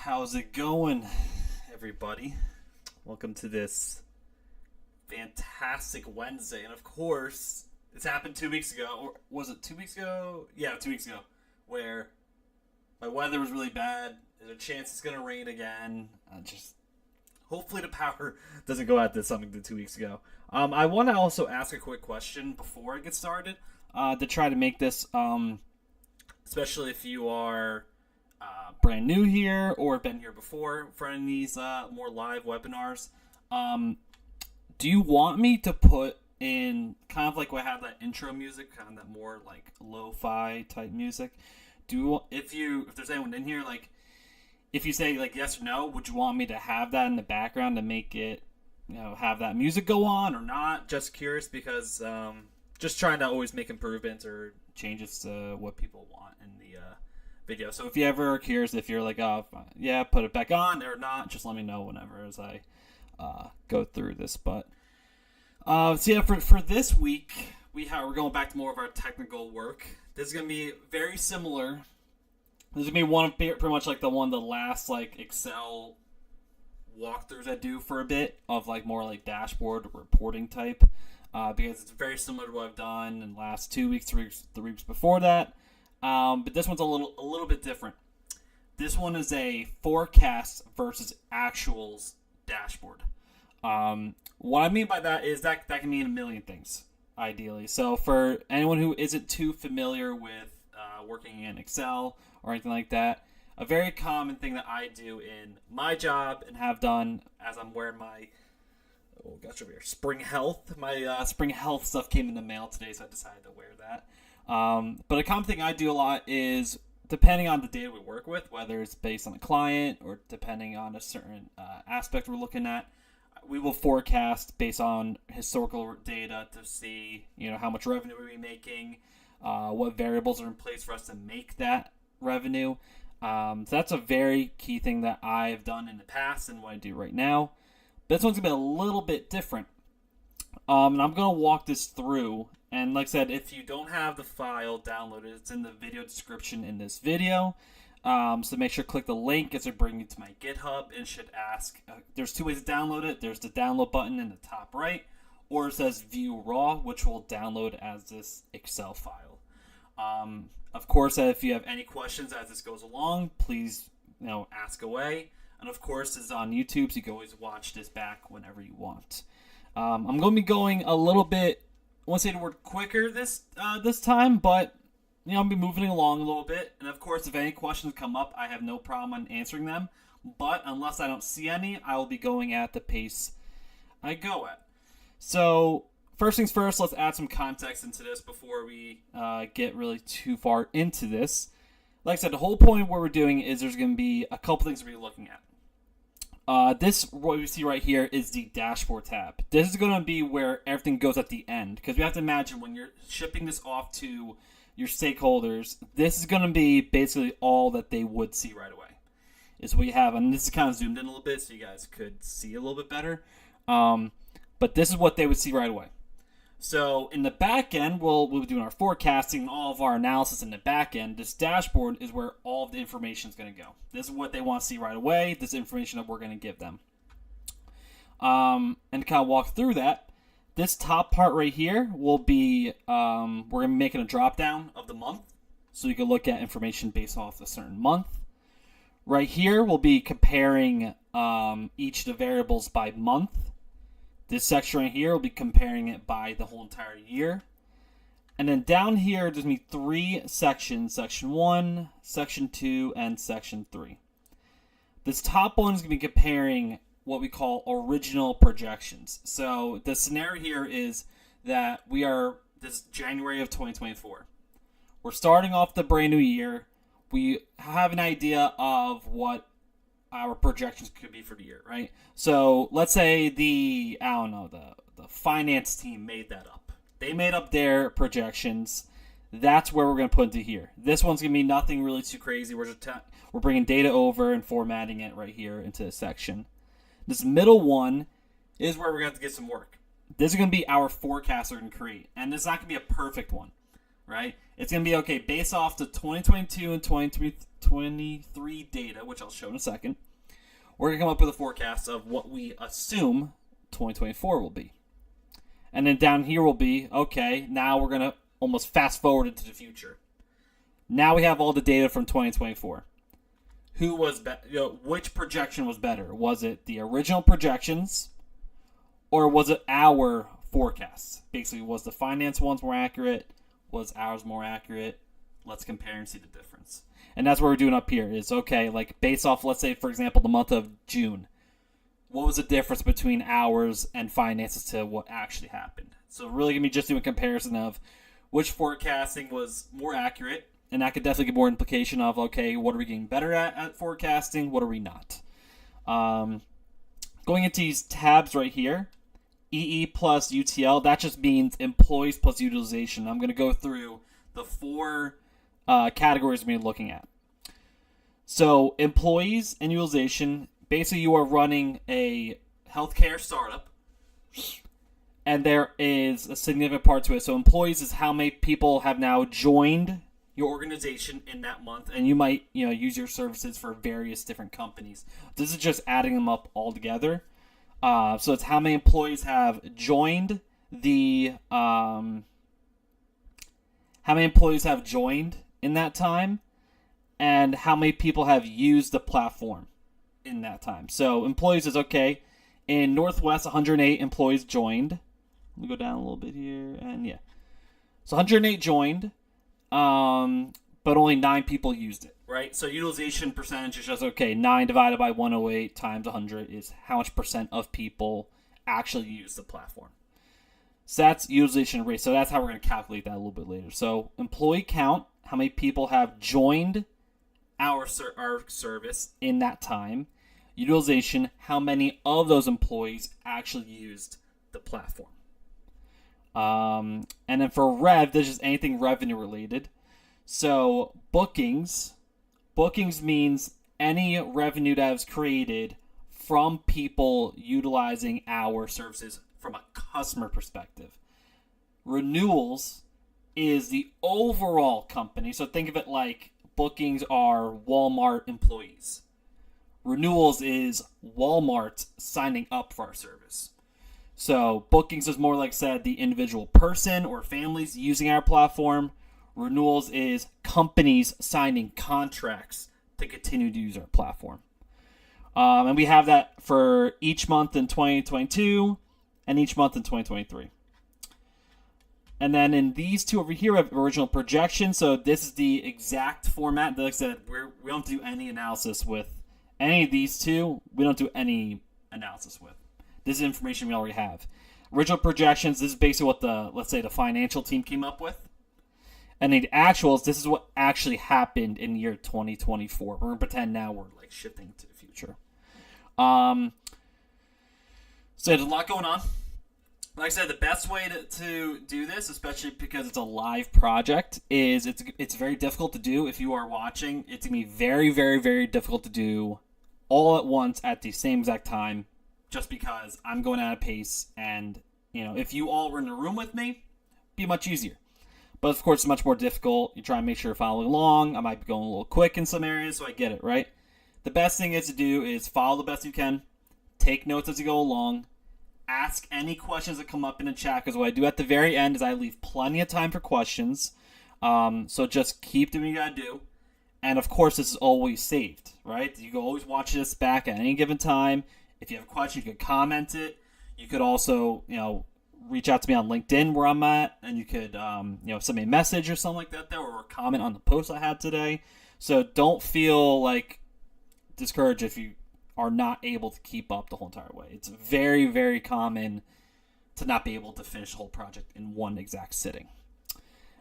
How's it going, everybody? Welcome to this fantastic Wednesday. And of course, it's happened 2 weeks ago. Or was it 2 weeks ago? Yeah, 2 weeks ago. Where my weather was really bad. There's a chance it's going to rain again. Just hopefully the power doesn't go out this something to 2 weeks ago. I want to also ask a quick question before I get started to try to make this, especially if you are brand new here or been here before for any of these more live webinars. Do you want me to put in kind of like what I have that intro music, kind of that more like lo-fi type music? If there's anyone in here, like if you say like yes or no, would you want me to have that in the background to make it, have that music go on or not? Just curious because just trying to always make improvements or changes to what people want in the video. So if you ever are curious, if you're like, oh yeah, put it back on or not, just let me know whenever as I go through this. But so yeah, for this week we're going back to more of our technical work. This is gonna be very similar. This is gonna be one of pretty much like the last like Excel walkthroughs I do for a bit of like more like dashboard reporting type, because it's very similar to what I've done in the last 2 weeks, 3 weeks before that. But this one's a little bit different. This one is a forecast versus actuals dashboard. What I mean by that is that can mean a million things, ideally. So for anyone who isn't too familiar with working in Excel or anything like that, a very common thing that I do in my job and have done as I'm wearing my Spring Health. My Spring Health stuff came in the mail today, so I decided to wear that. But a common thing I do a lot is, depending on the data we work with, whether it's based on a client or depending on a certain aspect we're looking at, we will forecast based on historical data to see, how much revenue we're making, what variables are in place for us to make that revenue. So that's a very key thing that I've done in the past and what I do right now. But this one's going to be a little bit different. And I'm going to walk this through. And like I said, if you don't have the file downloaded, it's in the video description in this video. So make sure to click the link as it brings you to my GitHub. It should ask, there's two ways to download it. There's the download button in the top right, or it says view raw, which will download as this Excel file. Of course, if you have any questions as this goes along, please ask away. And of course, this is on YouTube, so you can always watch this back whenever you want. I'm going to be going a little bit, I won't say the word quicker this time, but I'll be moving along a little bit. And of course, if any questions come up, I have no problem on answering them. But unless I don't see any, I will be going at the pace I go at. So first things first, let's add some context into this before we get really too far into this. Like I said, the whole point of what we're doing is there's going to be a couple things we're looking at. What we see right here is the dashboard tab. This is going to be where everything goes at the end, because we have to imagine when you're shipping this off to your stakeholders, this is going to be basically all that they would see right away. Is what you have, and this is kind of zoomed in a little bit so you guys could see a little bit better. But this is what they would see right away. So in the back end, we'll be doing our forecasting, all of our analysis in the back end. This dashboard is where all of the information is going to go. This is what they want to see right away. This information that we're going to give them. And to kind of walk through that, this top part right here will be, we're going to be making a drop down of the month. So you can look at information based off a certain month. Right here, we'll be comparing each of the variables by month. This section right here will be comparing it by the whole entire year. And then down here, there's going to be three sections: Section 1, Section 2, and Section 3. This top one is going to be comparing what we call original projections. So the scenario here is that this is January of 2024. We're starting off the brand new year. We have an idea of what our projections could be for the year, right? So let's say the finance team made that up. They made up their projections. That's where we're going to put into here. This one's going to be nothing really too crazy. We're bringing data over and formatting it right here into this section. This middle one is where we're going to have to get some work. This is going to be our forecast we're going to create. And this is not going to be a perfect one. right? It's going to be, okay, based off the 2022 and 2023 data, which I'll show in a second, we're going to come up with a forecast of what we assume 2024 will be. And then down here will be, okay, now we're going to almost fast forward into the future. Now we have all the data from 2024. Who was which projection was better? Was it the original projections, or was it our forecasts? Basically, was the finance ones more accurate? Was ours more accurate? Let's compare and see the difference. And that's what we're doing up here. Is, okay, like based off, let's say, for example, the month of June. What was the difference between ours and finances to what actually happened? So really going to be just doing a comparison of which forecasting was more accurate. And that could definitely give more implication of, okay, what are we getting better at forecasting? What are we not? Going into these tabs right here, EE plus UTL, that just means employees plus utilization. I'm going to go through the 4 categories we're looking at. So employees and utilization, basically you are running a healthcare startup, and there is a significant part to it. So employees is how many people have now joined your organization in that month, and you might use your services for various different companies. This is just adding them up all together. So it's how many employees have joined the how many employees have joined in that time, and how many people have used the platform in that time. So employees is, okay, in Northwest 108 employees joined. Let me go down a little bit here, and yeah, so 108 joined. But only 9 people used it, right? So utilization percentage is just, okay, 9 divided by 108 times 100 is how much percent of people actually use the platform. So that's utilization rate. So that's how we're going to calculate that a little bit later. So employee count, how many people have joined our service in that time. Utilization, how many of those employees actually used the platform. And then for rev, this is anything revenue related. So bookings means any revenue that is created from people utilizing our services from a customer perspective. Renewals is the overall company. So think of it like bookings are Walmart employees. Renewals is Walmart signing up for our service. So bookings is more, like I said, the individual person or families using our platform. Renewals is companies signing contracts to continue to use our platform. And we have that for each month in 2022 and each month in 2023. And then in these two over here, we have original projection. So this is the exact format. Like I said, we don't do any analysis with any of these two. We don't do any analysis with. This is information we already have. Original projections, this is basically what let's say the financial team came up with. And the actuals, this is what actually happened in the year 2024. We're going to pretend now we're like shifting to the future. So there's a lot going on. Like I said, the best way to do this, especially because it's a live project, is it's very difficult to do. If you are watching, it's going to be very, very, very difficult to do all at once at the same exact time, just because I'm going at a pace, and if you all were in the room with me, it'd be much easier. But of course, it's much more difficult. You try and make sure you're following along. I might be going a little quick in some areas, so I get it, right? The best thing is to do is follow the best you can, take notes as you go along, ask any questions that come up in the chat, because what I do at the very end is I leave plenty of time for questions. So just keep doing what you gotta do. And of course, this is always saved, right? You can always watch this back at any given time. If you have a question, you could comment it. You could also, reach out to me on LinkedIn where I'm at, and you could, send me a message or something like that there, or comment on the post I had today. So don't feel like discouraged if you are not able to keep up the whole entire way. It's very, very common to not be able to finish the whole project in one exact sitting.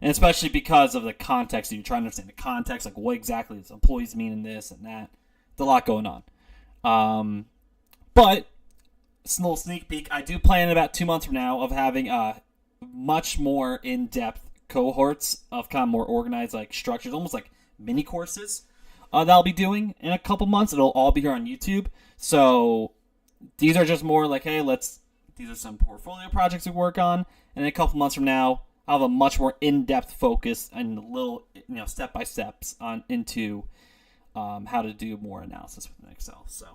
And especially because of the context, you're trying to understand the context, like what exactly does employees mean in this and that. There's a lot going on. But a little sneak peek, I do plan in about 2 months from now of having much more in-depth cohorts of kind of more organized, like structures, almost like mini courses that I'll be doing in a couple months. It'll all be here on YouTube. So these are just more like, hey, these are some portfolio projects we work on. And in a couple months from now, I'll have a much more in-depth focus and a little, step by steps on into how to do more analysis within Excel. So,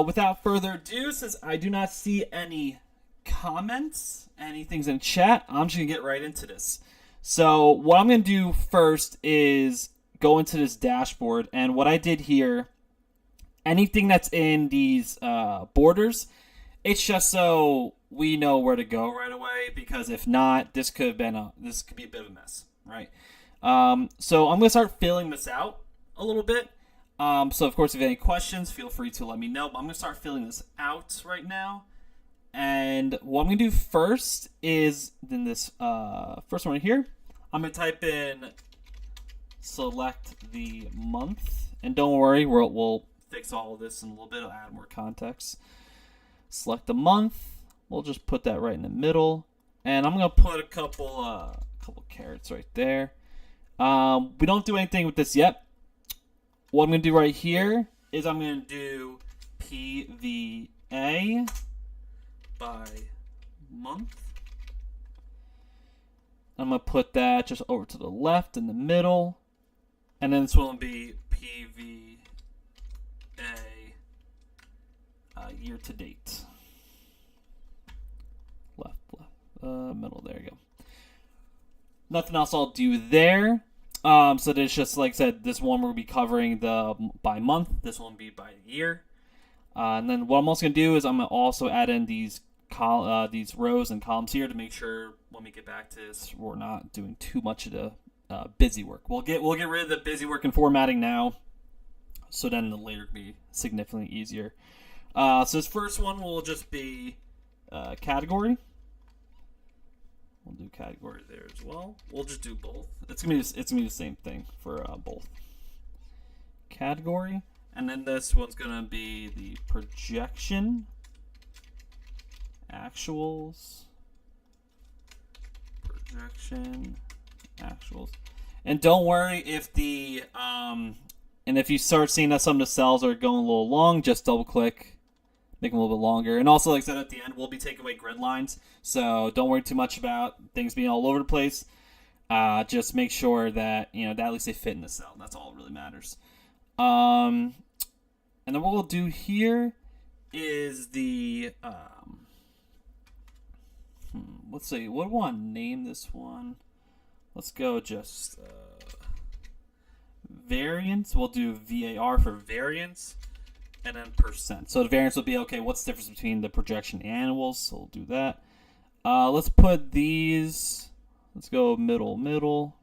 without further ado, since I do not see any comments, anything's in chat, I'm just gonna get right into this. So, what I'm gonna do first is go into this dashboard, and what I did here, anything that's in these borders, it's just so we know where to go right away, because if not, this could be a bit of a mess, right? So I'm gonna start filling this out a little bit. So of course, if you have any questions, feel free to let me know. But I'm gonna start filling this out right now. And what I'm gonna do first is in this first one here, I'm gonna type in select the month, and don't worry, we'll fix all of this in a little bit. I'll add more context. Select the month. We'll just put that right in the middle, and I'm gonna put a couple carrots right there. We don't do anything with this yet. What I'm gonna do right here is I'm gonna do PVA by month. I'm gonna put that just over to the left in the middle, and then this will be PVA year to date. Left, middle. There you go. Nothing else I'll do there. So there's just, like I said, this one we'll be covering the by month. This one will be by year. And then what I'm also gonna do is I'm gonna also add in these rows and columns here to make sure when we get back to this, we're not doing too much of the busy work. We'll get rid of the busy work and formatting now, so then the later can be significantly easier. So this first one will just be category. We'll do category there as well. We'll just do both. It's gonna be the same thing for both. Category, and then this one's gonna be the projection, actuals, and don't worry if the and if you start seeing that some of the cells are going a little long, just double click. Make them a little bit longer. And also, like I said, at the end, we'll be taking away grid lines. So don't worry too much about things being all over the place. Just make sure that, that at least they fit in the cell. That's all that really matters. And then what we'll do here is the, let's see, what do I want to name this one? Let's go just variance. We'll do VAR for variance. And then percent. So the variance will be, okay, what's the difference between the projection and annuals? So we'll do that. Let's put these, let's go middle.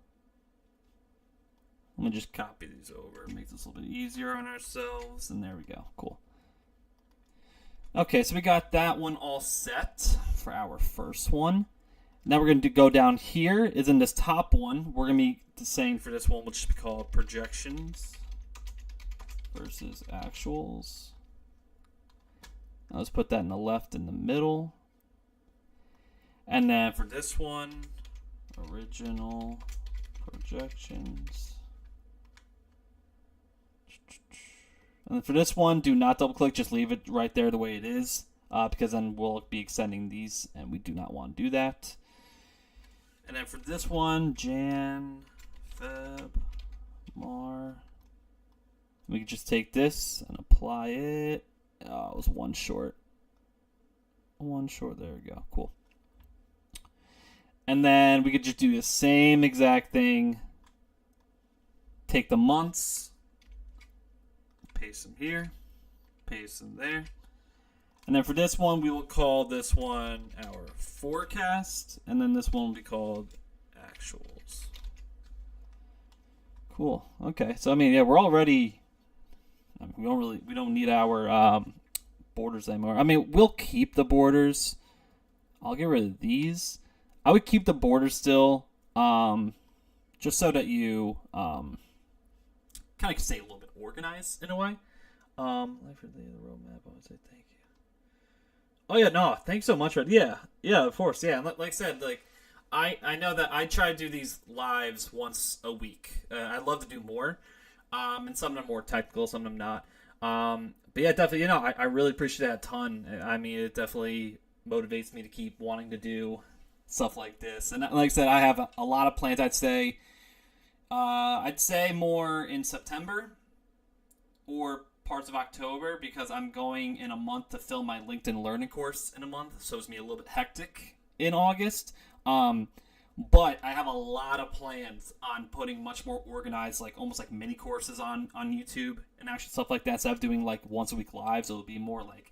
Let me just copy these over. It makes this a little bit easier on ourselves. And there we go. Cool. Okay, so we got that one all set for our first one. Now we're going to go down here. Is in this top one. We're going to be saying for this one, which should be called projections versus actuals. Now let's put that in the left in the middle. And then for this one, original projections. And then for this one, do not double click, just leave it right there the way it is, because then we'll be extending these and we do not want to do that. And then for this one, Jan, Feb, Mar. We can just take this and apply it. Oh, it was one short. There we go. Cool. And then we could just do the same exact thing. Take the months. Paste them here. Paste them there. And then for this one, we will call this one our forecast. And then this one will be called actuals. Cool. Okay. So, I mean, yeah, we're already... we don't need our borders anymore. I mean, we'll keep the borders. I'll get rid of these. I would keep the borders still, just so that you kind of stay a little bit organized in a way. For the roadmap, I would say thank you. Oh yeah, no, thanks so much. Yeah, of course, yeah. Like I said, like I know that I try to do these lives once a week. I'd love to do more. And some of them are more technical, some of them not. But yeah, definitely, I really appreciate that a ton. I mean, it definitely motivates me to keep wanting to do stuff like this. And like I said, I have a lot of plans. I'd say more in September or parts of October, because I'm going in a month to film my LinkedIn Learning course in a month, so it's gonna be a little bit hectic in August. But I have a lot of plans on putting much more organized, like almost like mini courses on YouTube and actually stuff like that. Instead of doing like once a week lives, it'll be more like,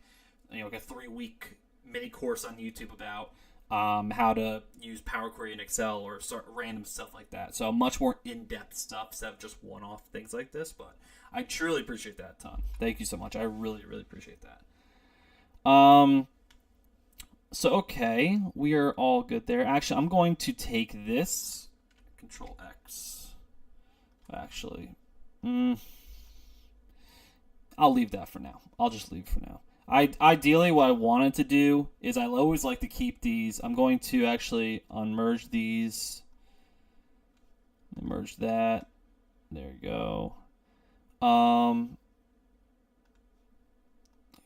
like a 3-week mini course on YouTube about how to use Power Query in Excel or start random stuff like that. So much more in-depth stuff instead of just one-off things like this. But I truly appreciate that, Tom. Thank you so much. I really, really appreciate that. So, okay, we are all good there. Actually, I'm going to take this. Control X. Actually, I'll leave that for now. I'll just leave for now. Ideally, what I wanted to do is I always like to keep these. I'm going to actually unmerge these. Merge that. There you go.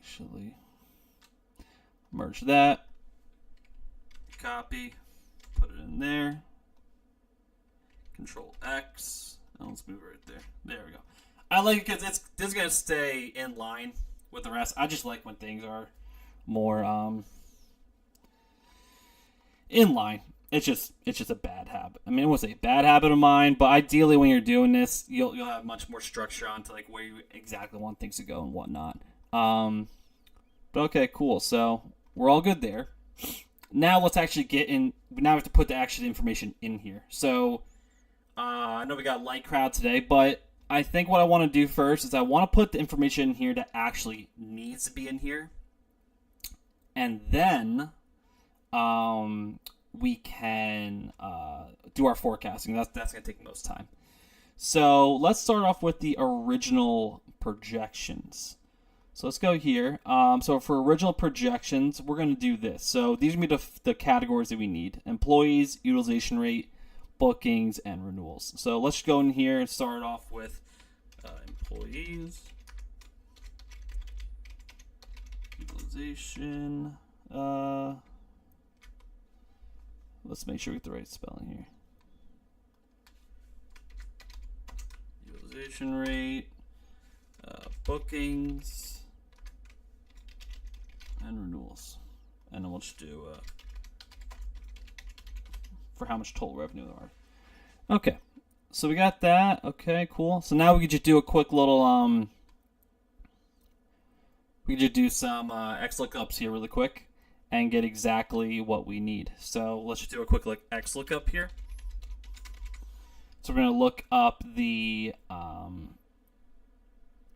Actually, merge that. Copy. Put it in there. Control X. Oh, let's move it right there. There we go. I like it because this is going to stay in line with the rest. I just like when things are more in line. It's just a bad habit. I mean, it wasn't a bad habit of mine, but ideally when you're doing this, you'll have much more structure onto like where you exactly want things to go and whatnot. But okay, cool. So we're all good there. Now let's actually get in. Now we have to put the actual information in here. So I know we got light crowd today, but I think what I want to do first is I want to put the information in here that actually needs to be in here, and then we can do our forecasting. That's going to take most time. So let's start off with the original projections. So let's go here. So for original projections, we're going to do this. So these are going to be the categories that we need: employees, utilization rate, bookings, and renewals. So let's go in here and start off with employees, utilization. Let's make sure we get the right spelling here. Utilization rate, bookings, and renewals. And then we'll just do for how much total revenue there are. Okay, so we got that. Okay, cool. So now we could just do a quick little we could just do some XLOOKUPs here really quick and get exactly what we need. So let's just do a quick XLOOKUP here. So we're going to look up the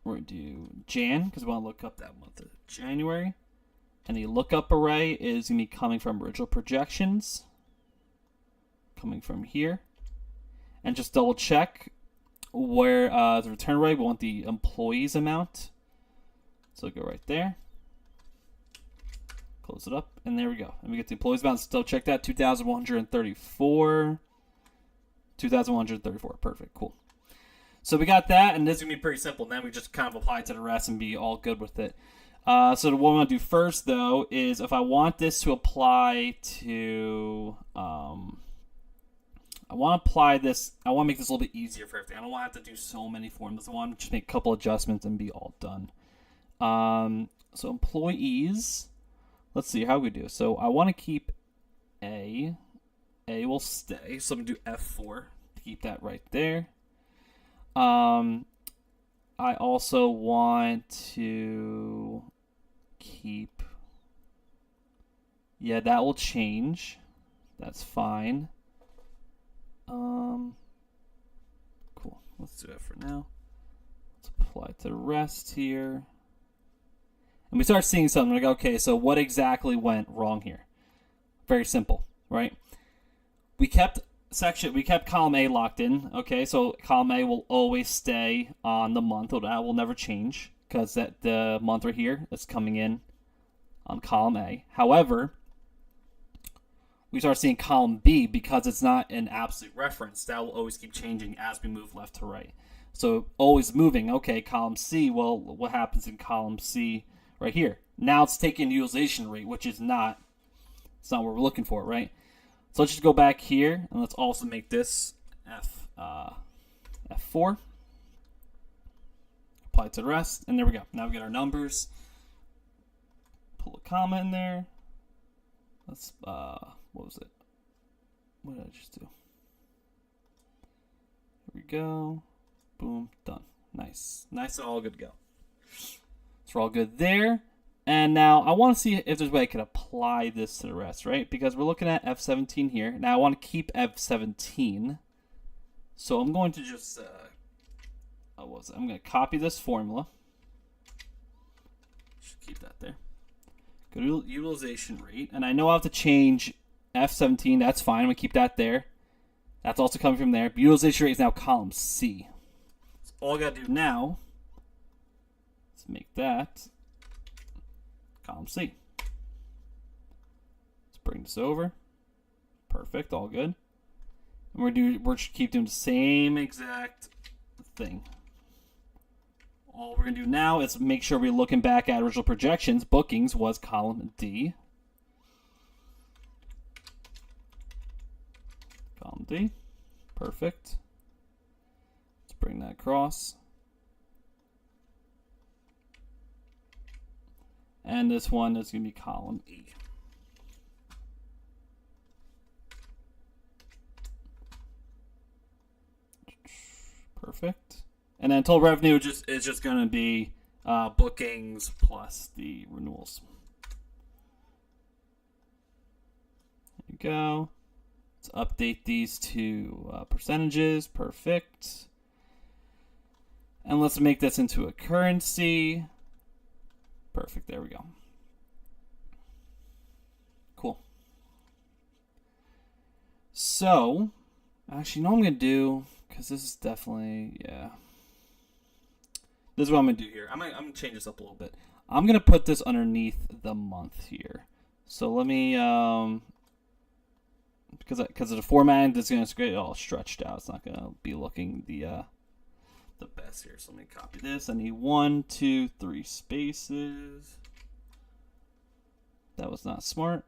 we're going to do Jan, because we want to look up that month of January. And the lookup array is going to be coming from original projections, coming from here. And just double check where the return array, we want the employees amount. So go right there. Close it up, and there we go. And we get the employees amount. Still check that, 2,134. 2,134, perfect, cool. So we got that, and this is going to be pretty simple. Then we just kind of apply it to the rest and be all good with it. So what I want to do first, though, is if I want this to apply to... I want to apply this... I want to make this a little bit easier for everything. I don't want to have to do so many formulas. I want to just make a couple adjustments and be all done. So employees... Let's see how we do. So I want to keep A. A will stay. So I'm going to do F4 to keep that right there. I also want to keep... Yeah, that will change. That's fine. Cool. Let's do that for now. Let's apply to the rest here. And we start seeing something like, okay, so what exactly went wrong here? Very simple, right? We kept column A locked in, okay? So column A will always stay on the month. That will never change because that the month right here is coming in on column A. However, we start seeing column B because it's not an absolute reference. That will always keep changing as we move left to right. So always moving. Okay, column C, well, what happens in column C right here? Now it's taking utilization rate, which is not what we're looking for, right? So let's just go back here, and let's also make this F4. Apply it to the rest, and there we go. Now we get our numbers. Pull a comma in there. Let's, what was it? What did I just do? Here we go. Boom, done. Nice. Nice and all good to go. So we're all good there. And now I want to see if there's a way I can apply this to the rest, right? Because we're looking at F17 here. Now I want to keep F17. So I'm going to just, I'm going to copy this formula. Just keep that there. Go to utilization rate. And I know I have to change F17. That's fine. I'm going to keep that there. That's also coming from there. But utilization rate is now column C. So all I got to do now is make that column C. Let's bring this over. Perfect. All good. And we're just keep doing the same exact thing. All we're going to do now is make sure we're looking back at original projections. Bookings was column D. Column D. Perfect. Let's bring that across. And this one is going to be column E. Perfect. And then total revenue is just going to be bookings plus the renewals. There you go. Let's update these to percentages. Perfect. And let's make this into a currency. Perfect. There we go. Cool. So, actually, you know what I'm going to do? Because this is definitely, yeah. This is what I'm going to do here. I'm going to change this up a little bit. I'm going to put this underneath the month here. So let me, because of the formatting, this is going to get all stretched out. It's not going to be looking the best here. So let me copy this. I need 1, 2, 3 spaces. That was not smart.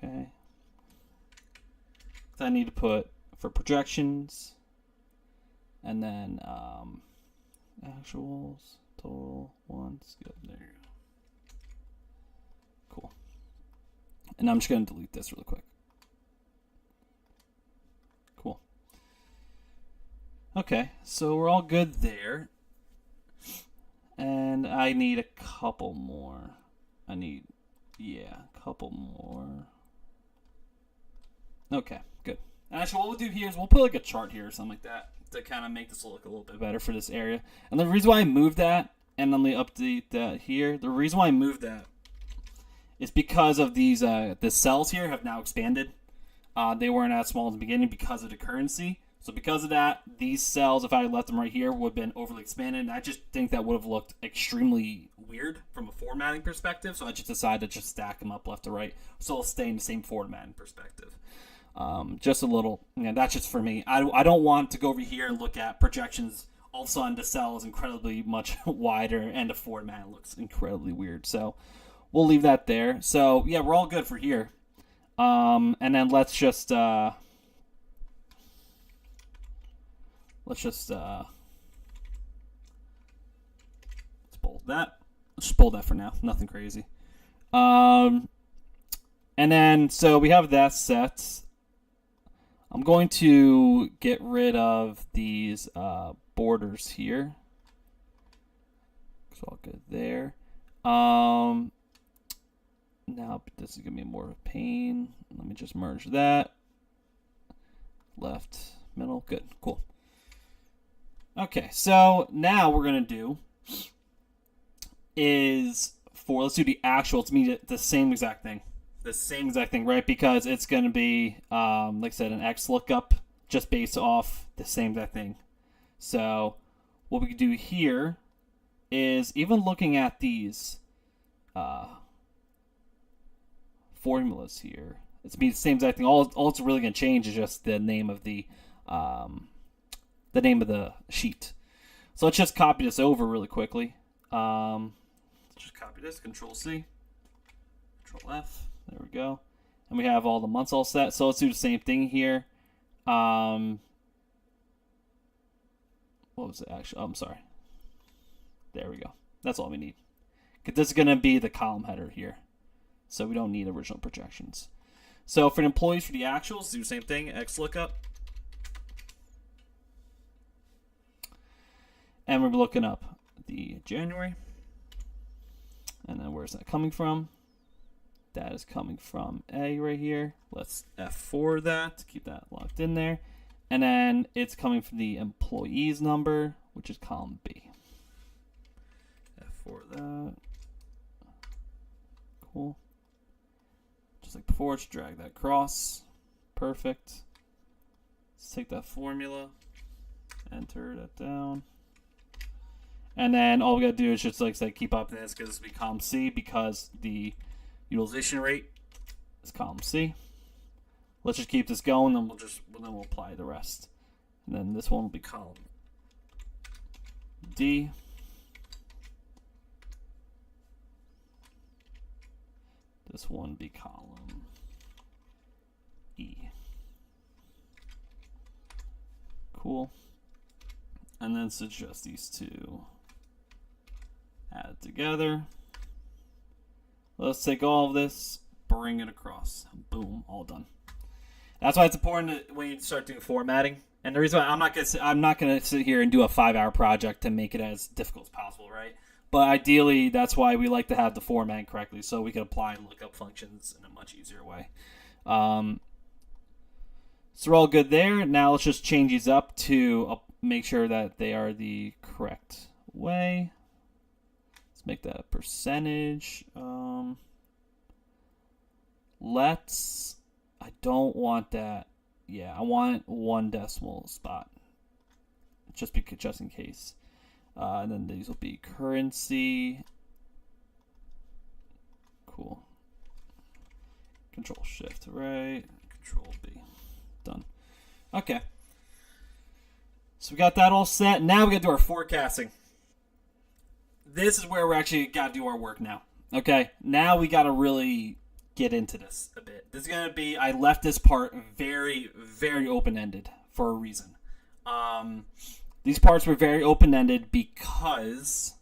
Okay. So I need to put for projections, and then actuals, total ones. Good. There you go. Cool. And I'm just going to delete this really quick. Cool. Okay, so we're all good there. And I need a couple more. A couple more. Okay, good. And actually, what we'll do here is we'll put like a chart here or something like that to kind of make this look a little bit better for this area. And the reason why I moved that, and let me update that here. The reason why I moved that is because of these, the cells here have now expanded. They weren't as small in the beginning because of the currency. So because of that, these cells, if I had left them right here, would have been overly expanded. And I just think that would have looked extremely weird from a formatting perspective. So I just decided to just stack them up left to right. So it'll stay in the same formatting perspective. Just a little, that's just for me. I don't want to go over here and look at projections. All of a sudden, the cell is incredibly much wider and the format looks incredibly weird. So we'll leave that there. So yeah, we're all good for here. And then let's bold that. Let's just bold that for now. Nothing crazy. And then, so we have that set. I'm going to get rid of these borders here. It's all good there. Now this is going to be more of a pain. Let me just merge that. Left, middle, good, cool. Okay, so now what we're going to do is let's do the actual, it's mean the same exact thing. The same exact thing, right? Because it's going to be, like I said, an X lookup just based off the same exact thing. So what we can do here is even looking at these formulas here, it's be the same exact thing. All it's really going to change is just the name of the the name of the sheet. So let's just copy this over really quickly. Let's just copy this, Control C, Control F. There we go. And we have all the months all set. So let's do the same thing here. What was it actually? Oh, I'm sorry. There we go. That's all we need. Because this is going to be the column header here. So we don't need original projections. So for the employees, for the actuals, do the same thing. X lookup. And we're looking up the January. And then where's that coming from? That is coming from A right here. Let's F4 that to keep that locked in there. And then it's coming from the employees number, which is column B. F4 that. Cool. Just like before, just drag that across. Perfect. Let's take that formula, enter that down. And then all we gotta do is just like say keep up this because this will be column C because the utilization rate is column C. Let's just keep this going, and we'll apply the rest. And then this one will be column D. This one be column E. Cool. And then suggest these two. Add it together. Let's take all of this, bring it across. Boom, all done. That's why it's important when you start doing formatting. And the reason why I'm not gonna sit here and do a 5-hour project to make it as difficult as possible, right? But ideally, that's why we like to have the format correctly, so we can apply lookup functions in a much easier way. So we're all good there. Now let's just change these up to make sure that they are the correct way. Let's make that a percentage. I don't want that. Yeah, I want 1 decimal spot, just in case. And then these will be currency. Cool. Control Shift right. Control B. Done. Okay. So we got that all set. Now we got to do our forecasting. This is where we're actually got to do our work now. Okay. Now we got to really get into this a bit. This is going to be, I left this part very, very open-ended for a reason. These parts were very open-ended because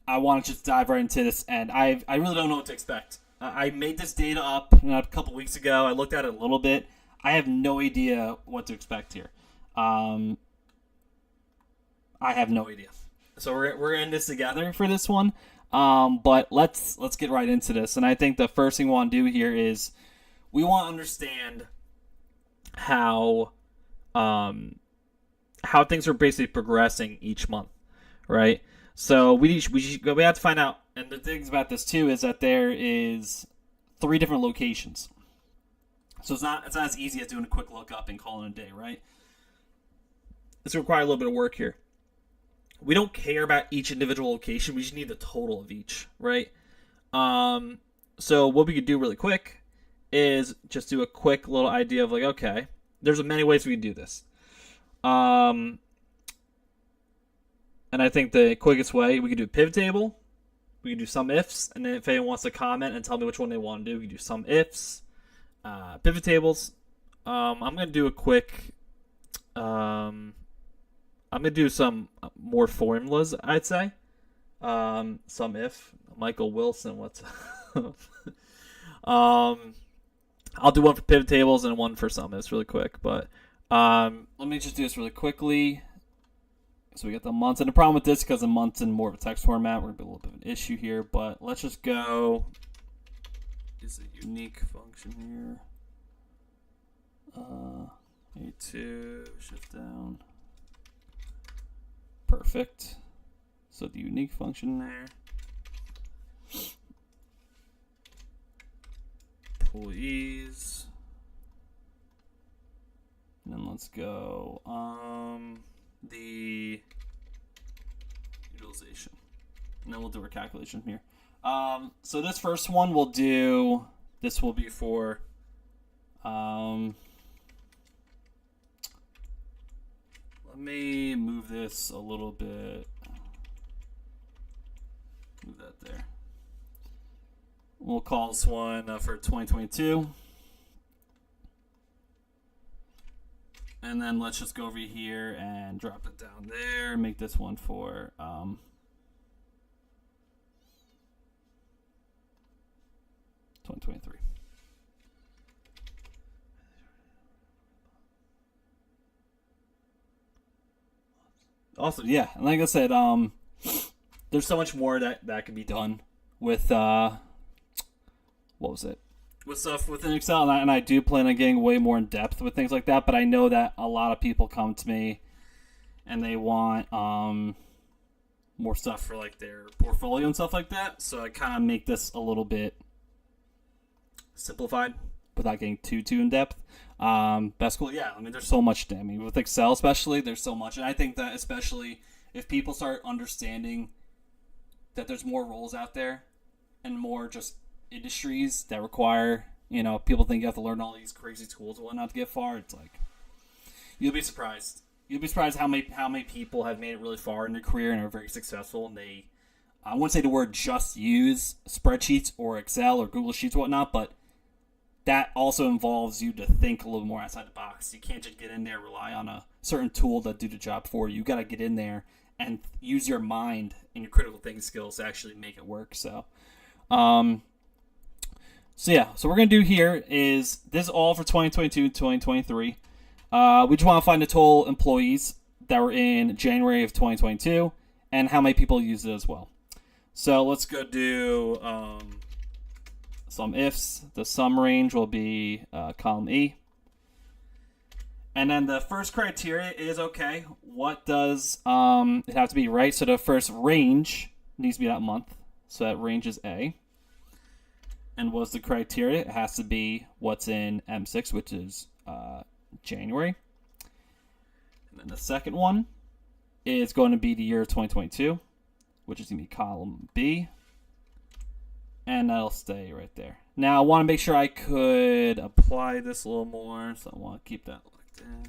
I want to just dive right into this, and I really don't know what to expect. I made this data up a couple weeks ago. I looked at it a little bit. I have no idea what to expect here. I have no idea. So we're in this together for this one. But let's get right into this. And I think the first thing we want to do here is we want to understand how things are basically progressing each month, right? So we have to find out. And the things about this too is that there is 3 different locations. So it's not as easy as doing a quick lookup and calling it a day, right? This requires a little bit of work here. We don't care about each individual location. We just need the total of each, right? So what we could do really quick is just do a quick little idea of like, okay, there's many ways we can do this. And I think the quickest way, we could do a pivot table. We could do some ifs. And then if anyone wants to comment and tell me which one they want to do, we can do some ifs, pivot tables. I'm going to do a quick... I'm going to do some more formulas, I'd say. Some if. Michael Wilson, what's up? I'll do one for pivot tables and one for some ifs really quick. But let me just do this really quickly. So we got the months. And the problem with this, because the months in more of a text format, we're going to be a little bit of an issue here. But let's just go. Is a unique function here. A2, shift down. Perfect. So the unique function there. Employees. And then let's go the utilization. And then we'll do our calculation here. So this first one we'll do, this will be for let Let me move this a little bit. Move that there. We'll call this one for 2022. And then let's just go over here and drop it down there. Make this one for 2023. Awesome. Yeah. And like I said, there's so much more that could be done with what was it? With stuff within Excel, and I do plan on getting way more in depth with things like that. But I know that a lot of people come to me and they want more stuff for like their portfolio and stuff like that. So I kind of make this a little bit simplified without getting too in depth. That's cool. Yeah, I mean, there's so much. I mean, with Excel especially, there's so much, and I think that especially if people start understanding that there's more roles out there and more just industries that require, people think you have to learn all these crazy tools and whatnot to get far. It's like you'll be surprised. You'll be surprised how many people have made it really far in their career and are very successful. And I wouldn't say the word just use spreadsheets or Excel or Google Sheets or whatnot, but that also involves you to think a little more outside the box. You can't just get in there, rely on a certain tool that do the job for you. You got to get in there and use your mind and your critical thinking skills to actually make it work. So what we're going to do here is this is all for 2022, 2023. We just want to find the total employees that were in January of 2022 and how many people use it as well. So let's go do some ifs. The sum range will be column E. And then the first criteria is, okay, what does it have to be, right? So the first range needs to be that month. So that range is A. And what's the criteria? It has to be what's in M6, which is January. And then the second one is going to be the year of 2022, which is going to be column B. And that'll stay right there. Now, I want to make sure I could apply this a little more, so I want to keep that locked in.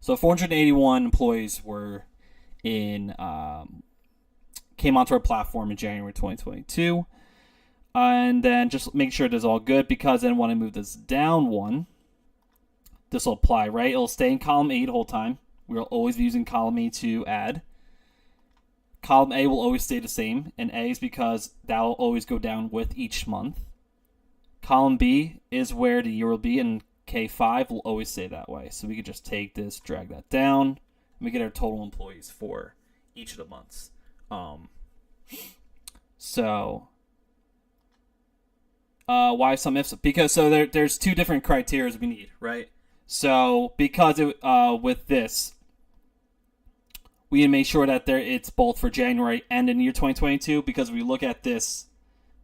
So 481 employees were came onto our platform in January 2022. And then just make sure it is all good, because then when I move this down one, this will apply, right? It'll stay in column E the whole time. We'll always be using column E to add. Column A will always stay the same, and A is because that will always go down with each month. Column B is where the year will be, and K5 will always stay that way. So we could just take this, drag that down, and we get our total employees for each of the months. Why some ifs? Because there's two different criteria we need, right? So because with this, we need to make sure that it's both for January and in the year 2022, because we look at this,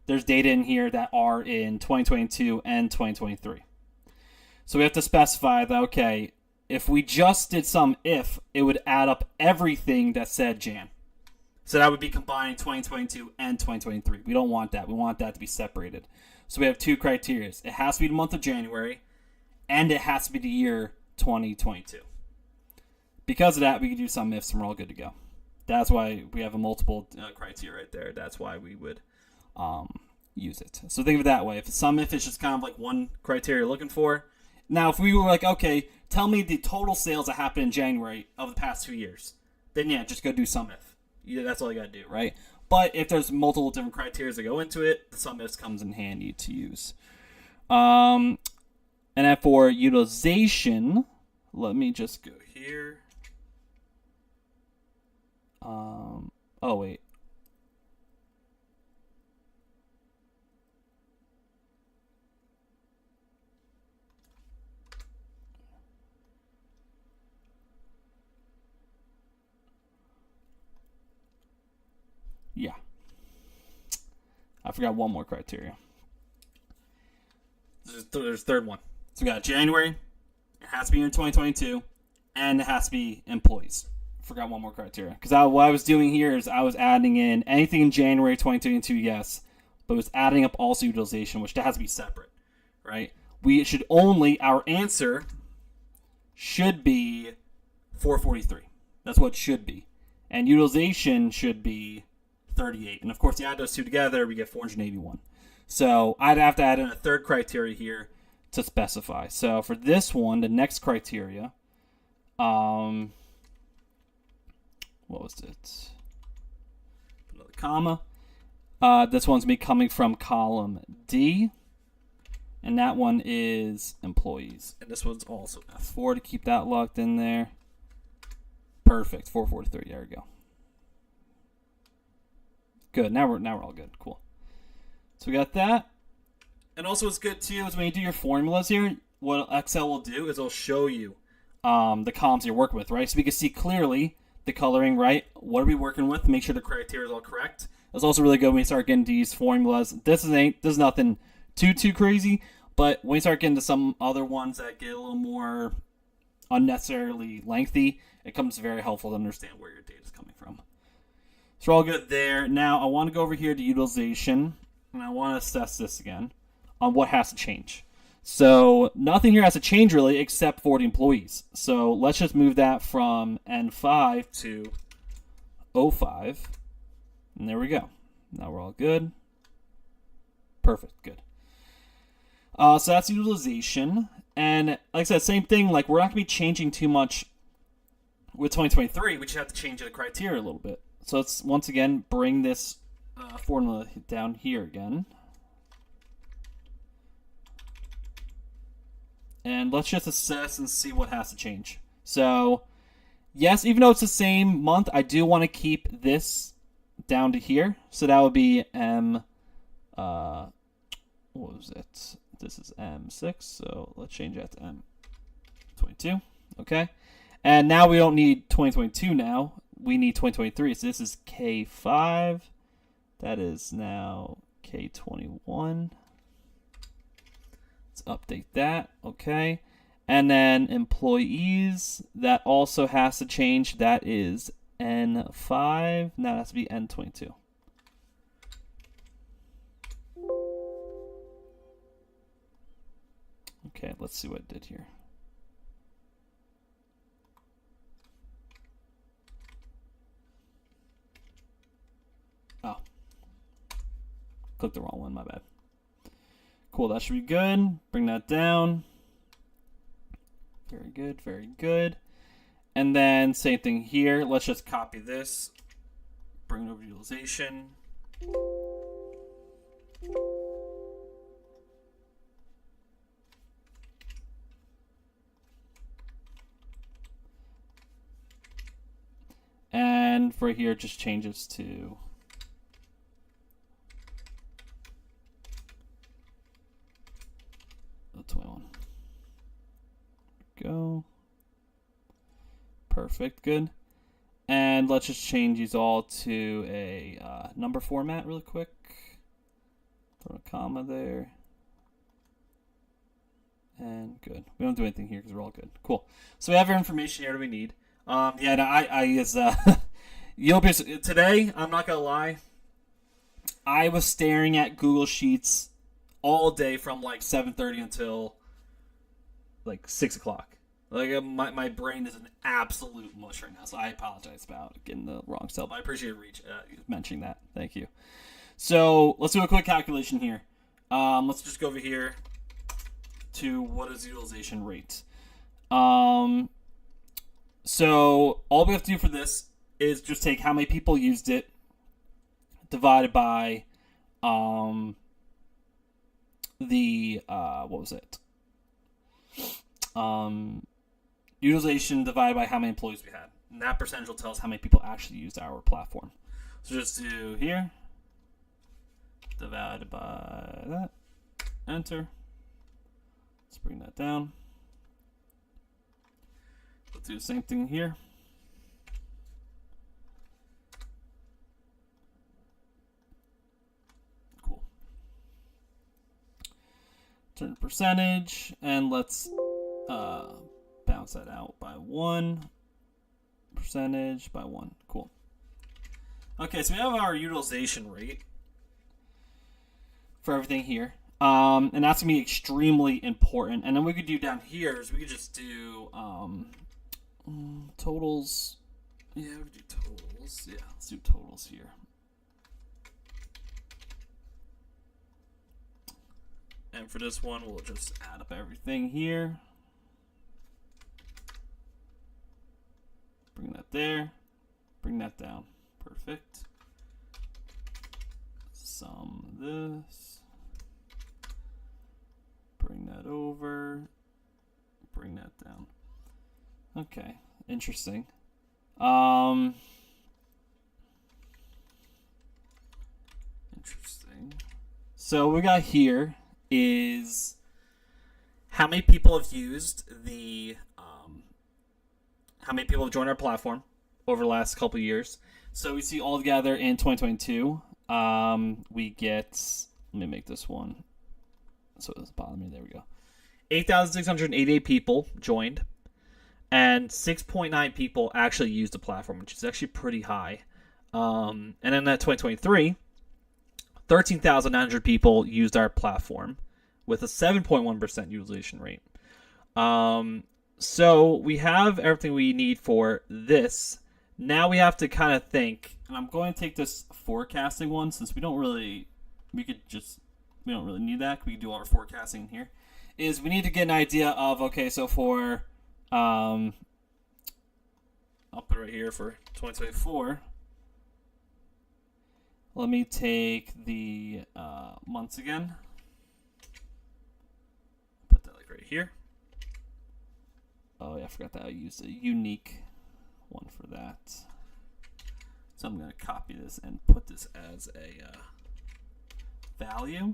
there's data in here that are in 2022 and 2023. So we have to specify that, okay, if we just did some if, it would add up everything that said Jan. So that would be combining 2022 and 2023. We don't want that. We want that to be separated. So we have two criteria. It has to be the month of January, and it has to be the year 2022. Because of that, we can do some ifs and we're all good to go. That's why we have a multiple criteria right there. That's why we would use it. So think of it that way. If some if, it's just kind of like one criteria you're looking for. Now, if we were like, okay, tell me the total sales that happened in January of the past 2 years, then yeah, just go do some if. Yeah, that's all you got to do, right? But if there's multiple different criteria that go into it, the sum ifs comes in handy to use. And then for utilization, let me just go here. Oh, wait. Yeah. I forgot one more criteria. There's third one. So we got January. It has to be in 2022. And it has to be employees. Forgot one more criteria. Because what I was doing here is I was adding in anything in January 2022, yes. But it was adding up also utilization, which that has to be separate. Right? Our answer should be 443. That's what it should be. And utilization should be 38. And of course, you add those two together, we get 481. So I'd have to add in a third criteria here to specify. So for this one, the next criteria, what was it? Another comma. This one's going to be coming from column D. And that one is employees. And this one's also F4 to keep that locked in there. Perfect. 443. There we go. Good. Now we're all good. Cool. So we got that. And also what's good too is when you do your formulas here, what Excel will do is it'll show you the columns you're working with, right? So we can see clearly the coloring, right? What are we working with? Make sure the criteria is all correct. It's also really good when you start getting these formulas. This is nothing too crazy, but when you start getting to some other ones that get a little more unnecessarily lengthy, it comes very helpful to understand where your data is coming from. So we're all good there. Now I want to go over here to utilization, and I want to assess this again on what has to change. So nothing here has to change really except for the employees. So let's just move that from N5 to O5. And there we go. Now we're all good. Perfect. Good. So that's utilization. And like I said, same thing. Like we're not going to be changing too much with 2023. We just have to change the criteria a little bit. So let's once again bring this formula down here again. And let's just assess and see what has to change. So yes, even though it's the same month, I do want to keep this down to here. So that would be M, what was it? This is M6, so let's change that to M22, okay? And now we don't need 2022 now. We need 2023, so this is K5. That is now K21. Let's update that, okay? And then employees, that also has to change. That is N5. Now it has to be N22. Okay, let's see what it did here. Oh. Clicked the wrong one, my bad. Cool, that should be good. Bring that down. Very good, very good. And then same thing here. Let's just copy this. Bring it over to utilization. And for here, just changes to the 21. Go. Perfect, good. And let's just change these all to a number format really quick. Throw a comma there. And good. We don't do anything here because we're all good. Cool. So we have our information here that we need. Yeah, no, you'll be today. I'm not gonna lie. I was staring at Google Sheets all day from like 7:30 until like 6 o'clock. Like my brain is an absolute mush right now, so I apologize about getting the wrong cell. But I appreciate mentioning that. Thank you. So let's do a quick calculation here. Let's just go over here to what is utilization rate. So all we have to do for this is just take how many people used it divided by the what was it? Utilization divided by how many employees we had. And that percentage will tell us how many people actually used our platform. So just do here, divided by that, enter. Let's bring that down. Let's do the same thing here. Cool. Turn percentage, and let's bounce that out by 1. Percentage by 1. Cool. Okay, so we have our utilization rate for everything here. And that's going to be extremely important. And then we could do down here is we could just do, Totals. Yeah, we do totals. Yeah, let's do totals here. And for this one, we'll just add up everything here. Bring that there. Bring that down. Perfect. Sum this. Bring that over. Bring that down. Okay, interesting. Interesting. So what we got here is how many people have used the how many people have joined our platform over the last couple of years. So we see all together in 2022, we get, let me make this one so it's bottom here. There we go. 8,688 people joined, and 6.9 people actually used the platform, which is actually pretty high. And then that 2023, 13,900 people used our platform with a 7.1% utilization rate. So we have everything we need for this. Now we have to kind of think, and I'm going to take this forecasting one since we don't really need that. We can do all our forecasting in here. Is we need to get an idea of, okay, so for, I'll put it right here for 2024. Let me take the months again. Put that like right here. Oh yeah, I forgot that I used a unique one for that. So I'm going to copy this and put this as a value.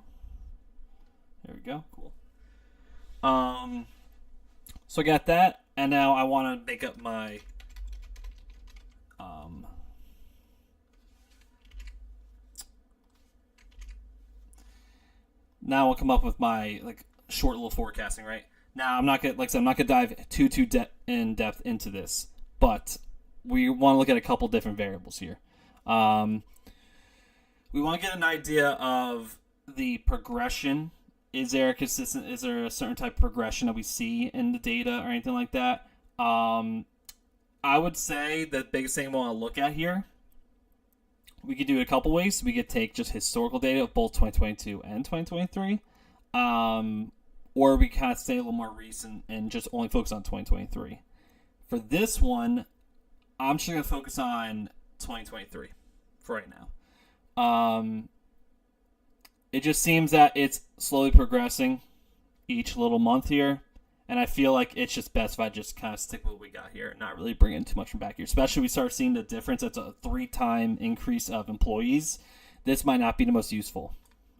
There we go. Cool. So I got that, and now I want to make up my now I'll come up with my like short little forecasting, right? Now I'm not gonna dive too in depth into this, but we want to look at a couple different variables here. We want to get an idea of the progression. Is there a certain type of progression that we see in the data or anything like that? I would say the biggest thing we want to look at here, we could do it a couple ways. We could take just historical data of both 2022 and 2023. Or we kind of stay a little more recent and just only focus on 2023. For this one, I'm just going to focus on 2023 for right now. It just seems that it's slowly progressing each little month here. And I feel like it's just best if I just kind of stick with what we got here and not really bring in too much from back here. Especially we start seeing the difference. That's a 3-time increase of employees. This might not be the most useful.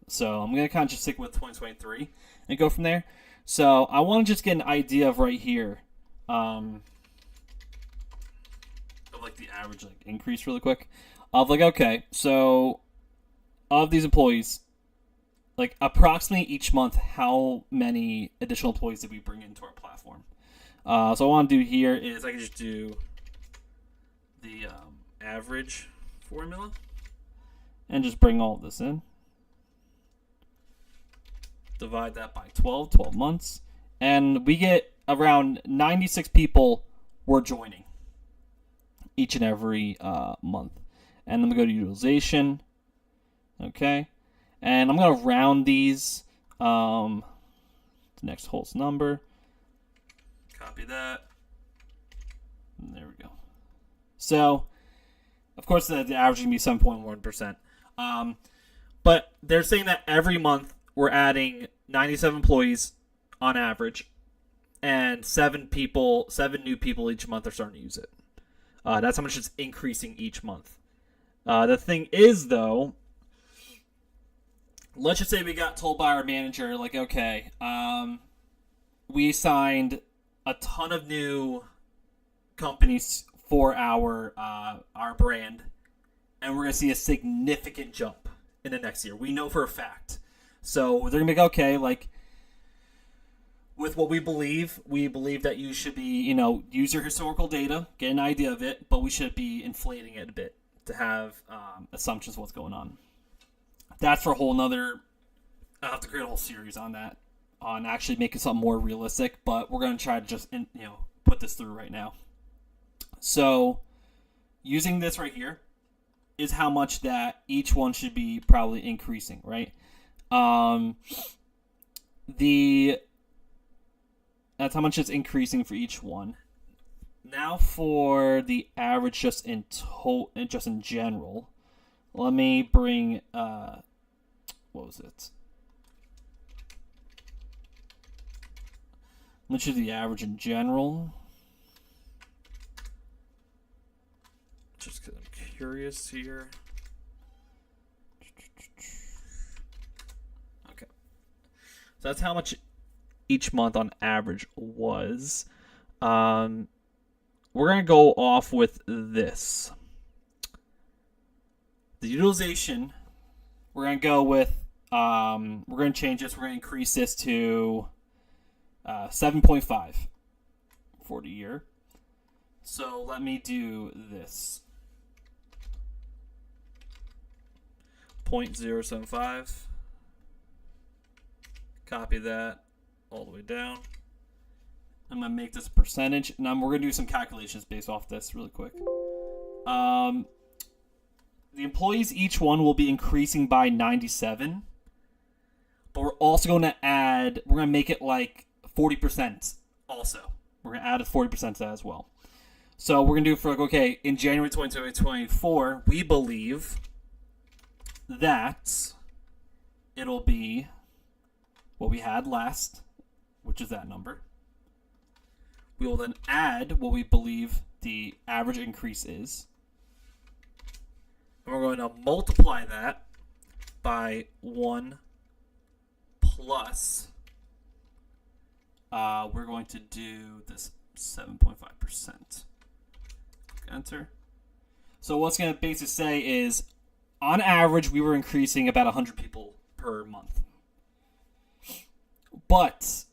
So I'm going to kind of just stick with 2023 and go from there. So I want to just get an idea of right here. Of like the average like increase really quick. Of like, okay, so of these employees, like approximately each month, how many additional employees did we bring into our platform? So what I want to do here is I can just do the average formula and just bring all of this in. Divide that by 12 months, and we get around 96 people were joining each and every month. And I'm going to go to utilization. Okay. And I'm going to round these the next whole number. Copy that. And there we go. So, of course, the average is going to be 7.1%. But they're saying that every month we're adding 97 employees on average, and 7 new people each month are starting to use it. That's how much it's increasing each month. The thing is, though, let's just say we got told by our manager, like, okay, we signed a ton of new companies for our brand, and we're going to see a significant jump in the next year. We know for a fact. So they're going to be like, okay, like, with what we believe that you should be, use your historical data, get an idea of it, but we should be inflating it a bit to have assumptions of what's going on. That's for a whole nother, I'll have to create a whole series on that, on actually making something more realistic, but we're going to try to just, put this through right now. So using this right here is how much that each one should be probably increasing, right? The That's how much it's increasing for each one. Now for the average just in general. Let me bring what was it? Let's do the average in general. Just because I'm curious here. Okay. So that's how much each month on average was. We're going to go off with this. The utilization, we're going to go with, we're going to change this. We're going to increase this to 7.5 for the year. So let me do this. 0.075. Copy that all the way down. I'm going to make this a percentage. And we're going to do some calculations based off this really quick. The employees, each one will be increasing by 97. But we're also going to add, we're going to make it like 40% also. We're going to add a 40% to that as well. So we're going to do for, okay, in January 2024, we believe that it'll be what we had last, which is that number. We will then add what we believe the average increase is. And we're going to multiply that by 1 plus. We're going to do this 7.5%. Enter. So what's going to basically say is, on average, we were increasing about 100 people per month. But,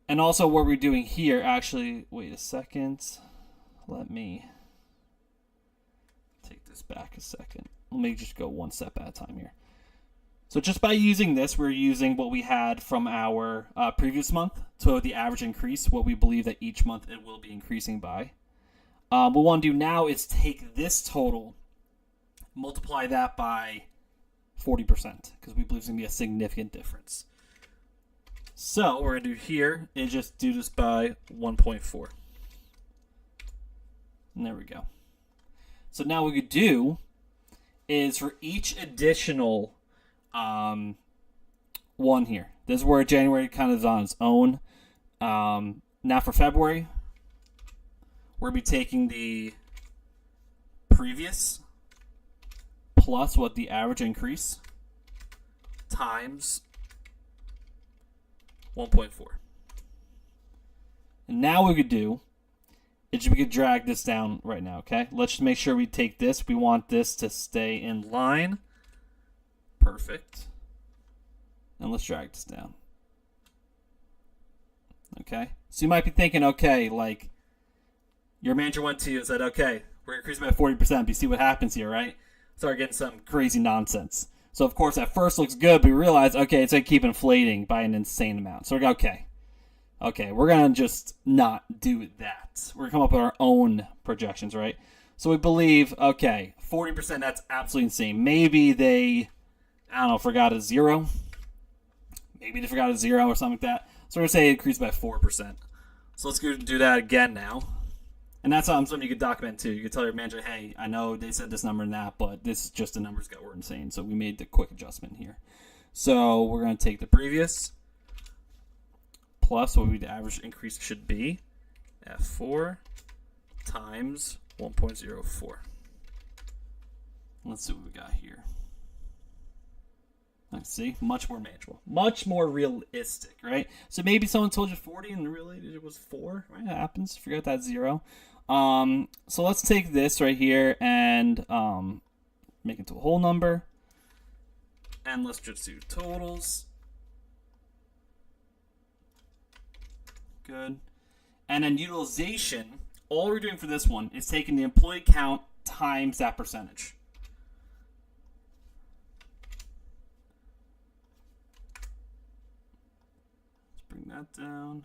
and also what we're doing here, actually, wait a second. Let me take this back a second. Let me just go one step at a time here. So just by using this, we're using what we had from our previous month to the average increase, what we believe that each month it will be increasing by. What we want to do now is take this total, multiply that by 40%, because we believe it's going to be a significant difference. So what we're going to do here is just do this by 1.4. And there we go. So now what we could do is for each additional one here. This is where January kind of is on its own. Now for February, we're going to be taking the previous plus what the average increase times 1.4. And now what we could do is we could drag this down right now, okay? Let's just make sure we take this. We want this to stay in line. Perfect. And let's drag this down. Okay? So you might be thinking, okay, like, your manager went to you and said, okay, we're increasing by 40%, but you see what happens here, right? Start getting some crazy nonsense. So, of course, at first looks good, but we realize, okay, it's going to keep inflating by an insane amount. So, we're going to, okay, we're going to just not do that. We're going to come up with our own projections, right? So, we believe, okay, 40%, that's absolutely insane. Maybe they, I don't know, forgot a zero. Maybe they forgot a zero or something like that. So, we're going to say it increased by 4%. So, let's go and do that again now. And that's something you could document too. You could tell your manager, hey, I know they said this number and that, but this is just the numbers that were insane. So we made the quick adjustment here. So we're going to take the previous plus what the average increase should be, F4 times 1.04. Let's see what we got here. Let's see, much more manageable, much more realistic, right? So maybe someone told you 40 and really it was 4, right? That happens. Forget that 0. So let's take this right here and make it to a whole number. And let's just do totals. Good. And then utilization, all we're doing for this one is taking the employee count times that percentage. Let's bring that down.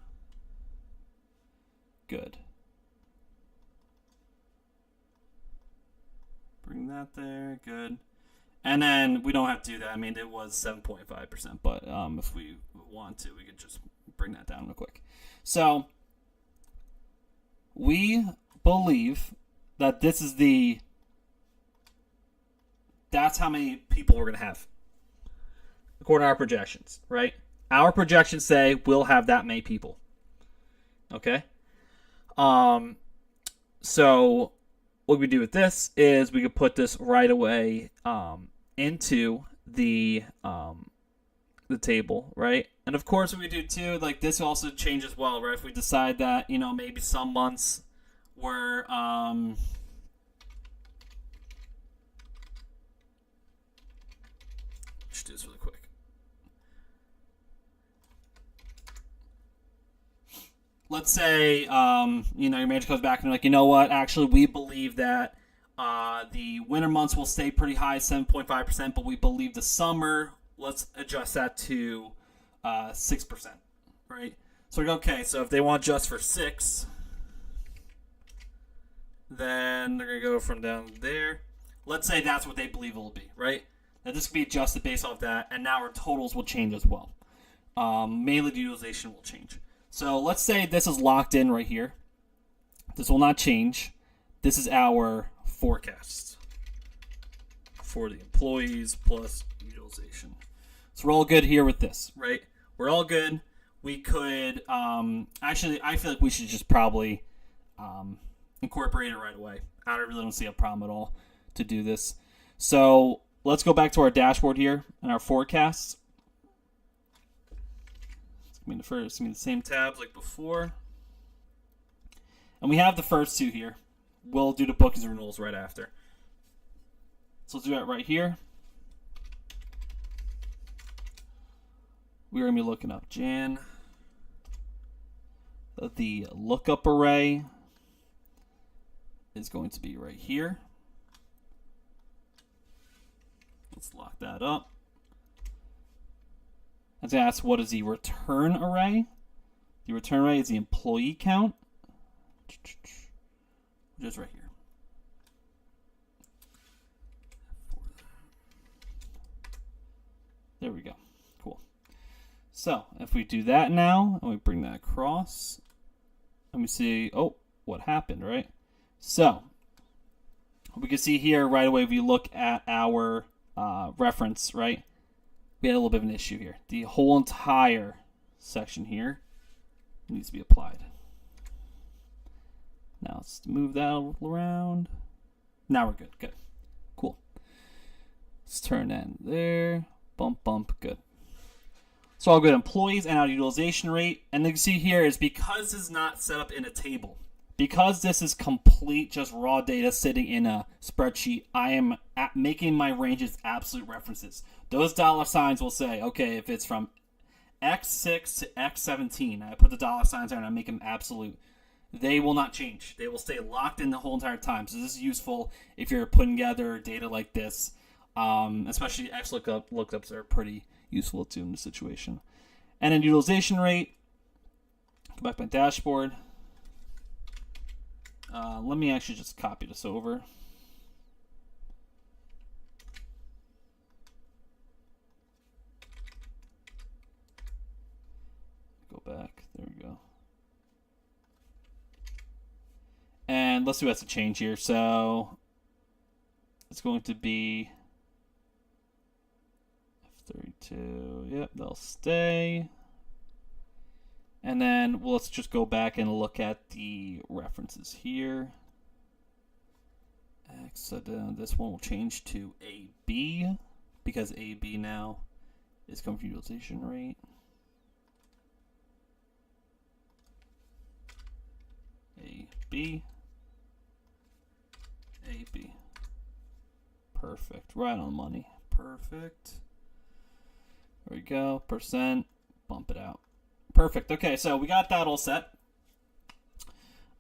Good. Bring that there. Good. And then we don't have to do that. I mean, it was 7.5%, but if we want to, we could just bring that down real quick. So we believe that this is that's how many people we're going to have according to our projections, right? Our projections say we'll have that many people. Okay? So what we do with this is we could put this right away into the table, right? And of course, what we do too, like this also changes as well, right? If we decide that, maybe some months were let's do this really quick. Let's say, your manager comes back and they're like, you know what? Actually, we believe that the winter months will stay pretty high, 7.5%, but we believe the summer, let's adjust that to 6%, right? So we go, okay, so if they want to adjust for 6, then they're going to go from down there. Let's say that's what they believe it will be, right? Now this can be adjusted based off that, and now our totals will change as well. Mainly the utilization will change. So let's say this is locked in right here. This will not change. This is our forecast for the employees plus utilization. So we're all good here with this, right? We're all good. We could, actually, I feel like we should just probably incorporate it right away. I really don't see a problem at all to do this. So let's go back to our dashboard here and our forecasts. It's going to be the same tabs like before. And we have the first two here. We'll do the bookings and renewals right after. So let's do that right here. We're going to be looking up Jan. The lookup array is going to be right here. Let's lock that up. Let's ask, what is the return array? The return array is the employee count, which is right here. There we go. Cool. So if we do that now, and we bring that across, and we see, oh, what happened, right? So we can see here right away, if you look at our reference, right? We had a little bit of an issue here. The whole entire section here needs to be applied. Now let's move that around. Now we're good. Good. Cool. Let's turn that in there. Bump, bump. Good. So all good. Employees and our utilization rate. And you can see here is because this is not set up in a table. Because this is complete, just raw data sitting in a spreadsheet, I am making my ranges absolute references. Those dollar signs will say, okay, if it's from X6 to X17, I put the dollar signs there and I make them absolute. They will not change. They will stay locked in the whole entire time. So this is useful if you're putting together data like this. Especially X lookups are pretty useful too in this situation. And then utilization rate. Go back to my dashboard. Let me actually just copy this over. Go back. There we go. And let's see what's to change here. So it's going to be F32. Yep, they'll stay. And then let's just go back and look at the references here. So this one will change to AB because AB now is coming from utilization rate. AB. AB. Perfect. Right on the money. Perfect. There we go. Percent. Bump it out. Perfect. Okay, so we got that all set.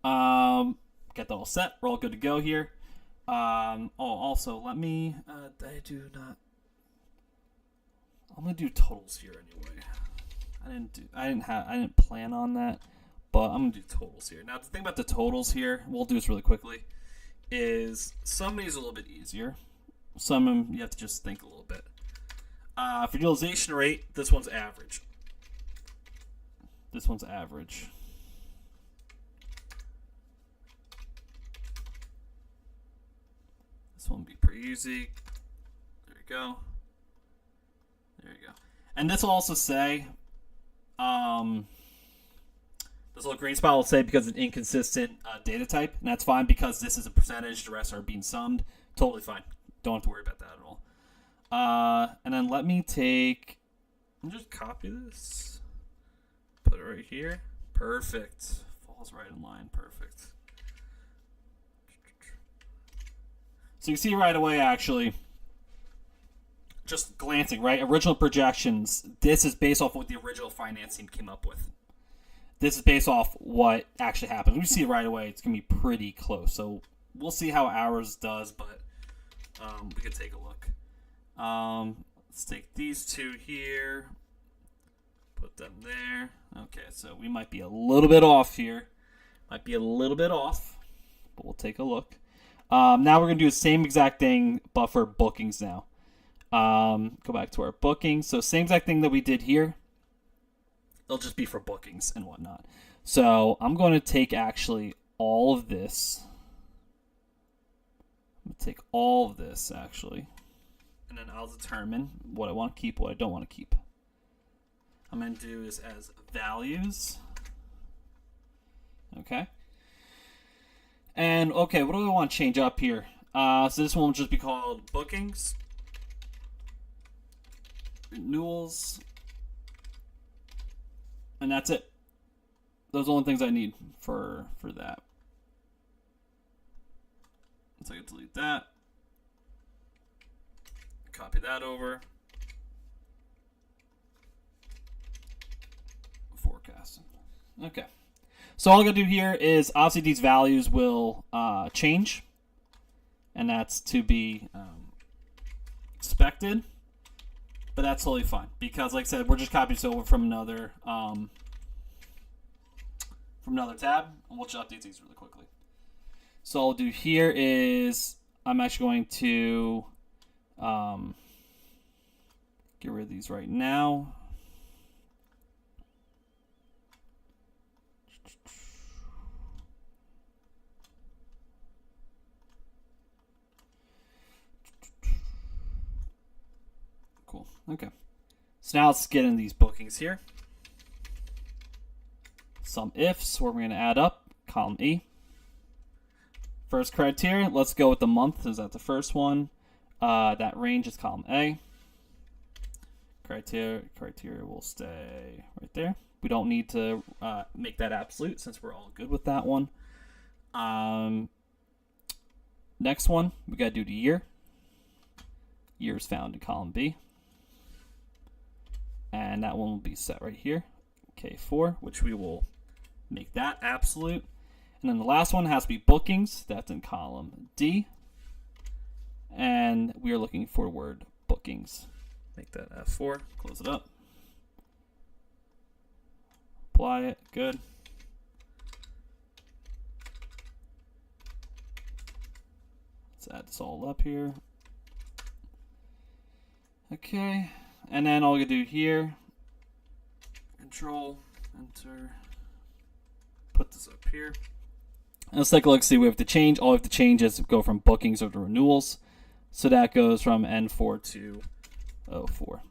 Get that all set. We're all good to go here. Also, let me. I do not. I'm gonna do totals here anyway. I didn't plan on that, but I'm gonna do totals here. Now, the thing about the totals here, we'll do this really quickly, is some of these are a little bit easier. Some of them you have to just think a little bit. For utilization rate, this one's average. This one's average. This one will be pretty easy. There you go. There you go. And this will also say, this little green spot will say because it's inconsistent data type, and that's fine because this is a percentage. The rest are being summed. Totally fine. Don't have to worry about that at all. And then let me just copy this. Put it right here. Perfect. Falls right in line. Perfect. So you see right away, actually, just glancing, right? Original projections. This is based off what the original finance team came up with. This is based off what actually happens. We see it right away. It's going to be pretty close. So we'll see how ours does, but we could take a look. Let's take these two here. Put them there. Okay, so we might be a little bit off here. Might be a little bit off, but we'll take a look. Now we're going to do the same exact thing, but for bookings now. Go back to our bookings. So same exact thing that we did here. It'll just be for bookings and whatnot. So I'm going to take actually all of this. I'm going to take all of this actually. And then I'll determine what I want to keep, what I don't want to keep. I'm going to do this as values. Okay. And okay, what do I want to change up here? So this one will just be called bookings. Renewals. And that's it. Those are the only things I need for that. So I can delete that. Copy that over. Forecasting. Okay. So all I'm going to do here is obviously these values will change. And that's to be expected. But that's totally fine because, like I said, we're just copying this over from another tab, and we'll just update these really quickly. So all I'll do here is I'm actually going to get rid of these right now. Cool. Okay. So now let's get in these bookings here. Some ifs where we're going to add up. Column E. First criteria. Let's go with the month. Is that the first one? That range is column A. Criteria will stay right there. We don't need to make that absolute since we're all good with that one. Next one, we got to do the year. Year is found in column B. And that one will be set right here, K4, which we will make that absolute. And then the last one has to be bookings. That's in column D. And we are looking for the word bookings. Make that F4. Close it up. Apply it. Good. Let's add this all up here. Okay. And then all we do here, Control, Enter, put this up here. And let's take a look, see what we have to change. All we have to change is go from bookings over to renewals. So that goes from N4 to 04.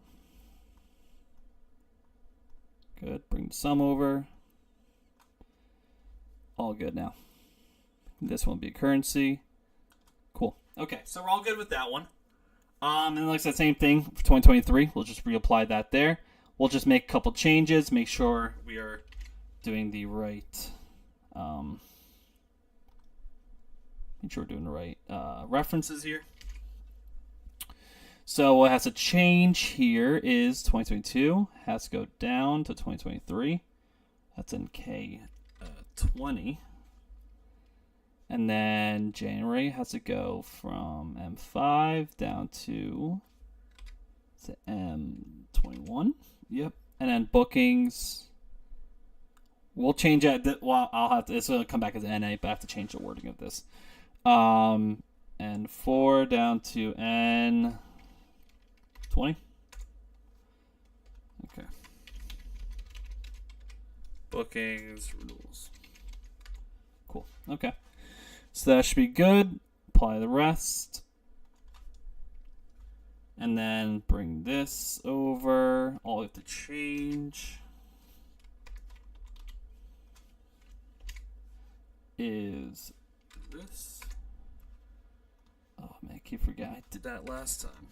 Good, bring the sum over. All good now. This one will be currency. Cool. Okay, so we're all good with that one. And like I said, same thing for 2023. We'll just reapply that there. We'll just make a couple changes, make sure we are doing the right, references here. So what has to change here is 2022 has to go down to 2023. That's in K20. And then January has to go from M5 down to M21. Yep. And then bookings, we'll change it. Well, I'll have to. This will come back as NA, but I have to change the wording of this. And 4 down to N 20. Okay. Bookings, renewals. Cool. Okay. So that should be good. Apply the rest. And then bring this over. All we have to change is this. Oh man, I keep forgetting. I did that last time.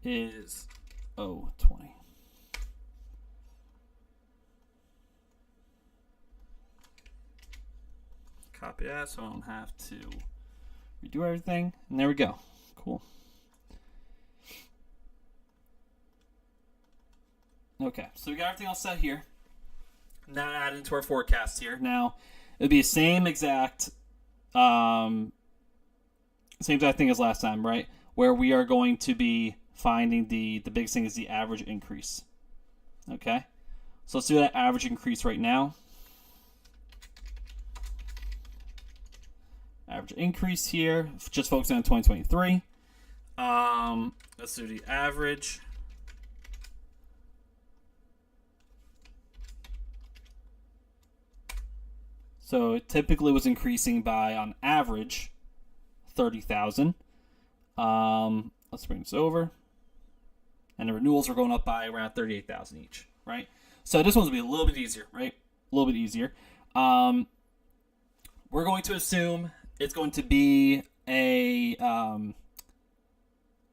Is 20. Copy that so I don't have to redo everything. And there we go. Cool. Okay, so we got everything all set here. Now add into our forecast here. Now, it'll be the same exact thing as last time, right? Where we are going to be finding the biggest thing is the average increase. Okay? So let's do that average increase right now. Average increase here, just focusing on 2023. Let's do the average. So it typically was increasing by, on average, 30,000. Let's bring this over. And the renewals are going up by around 38,000 each, right? So this one's going to be a little bit easier, right? A little bit easier. We're going to assume it's going to be a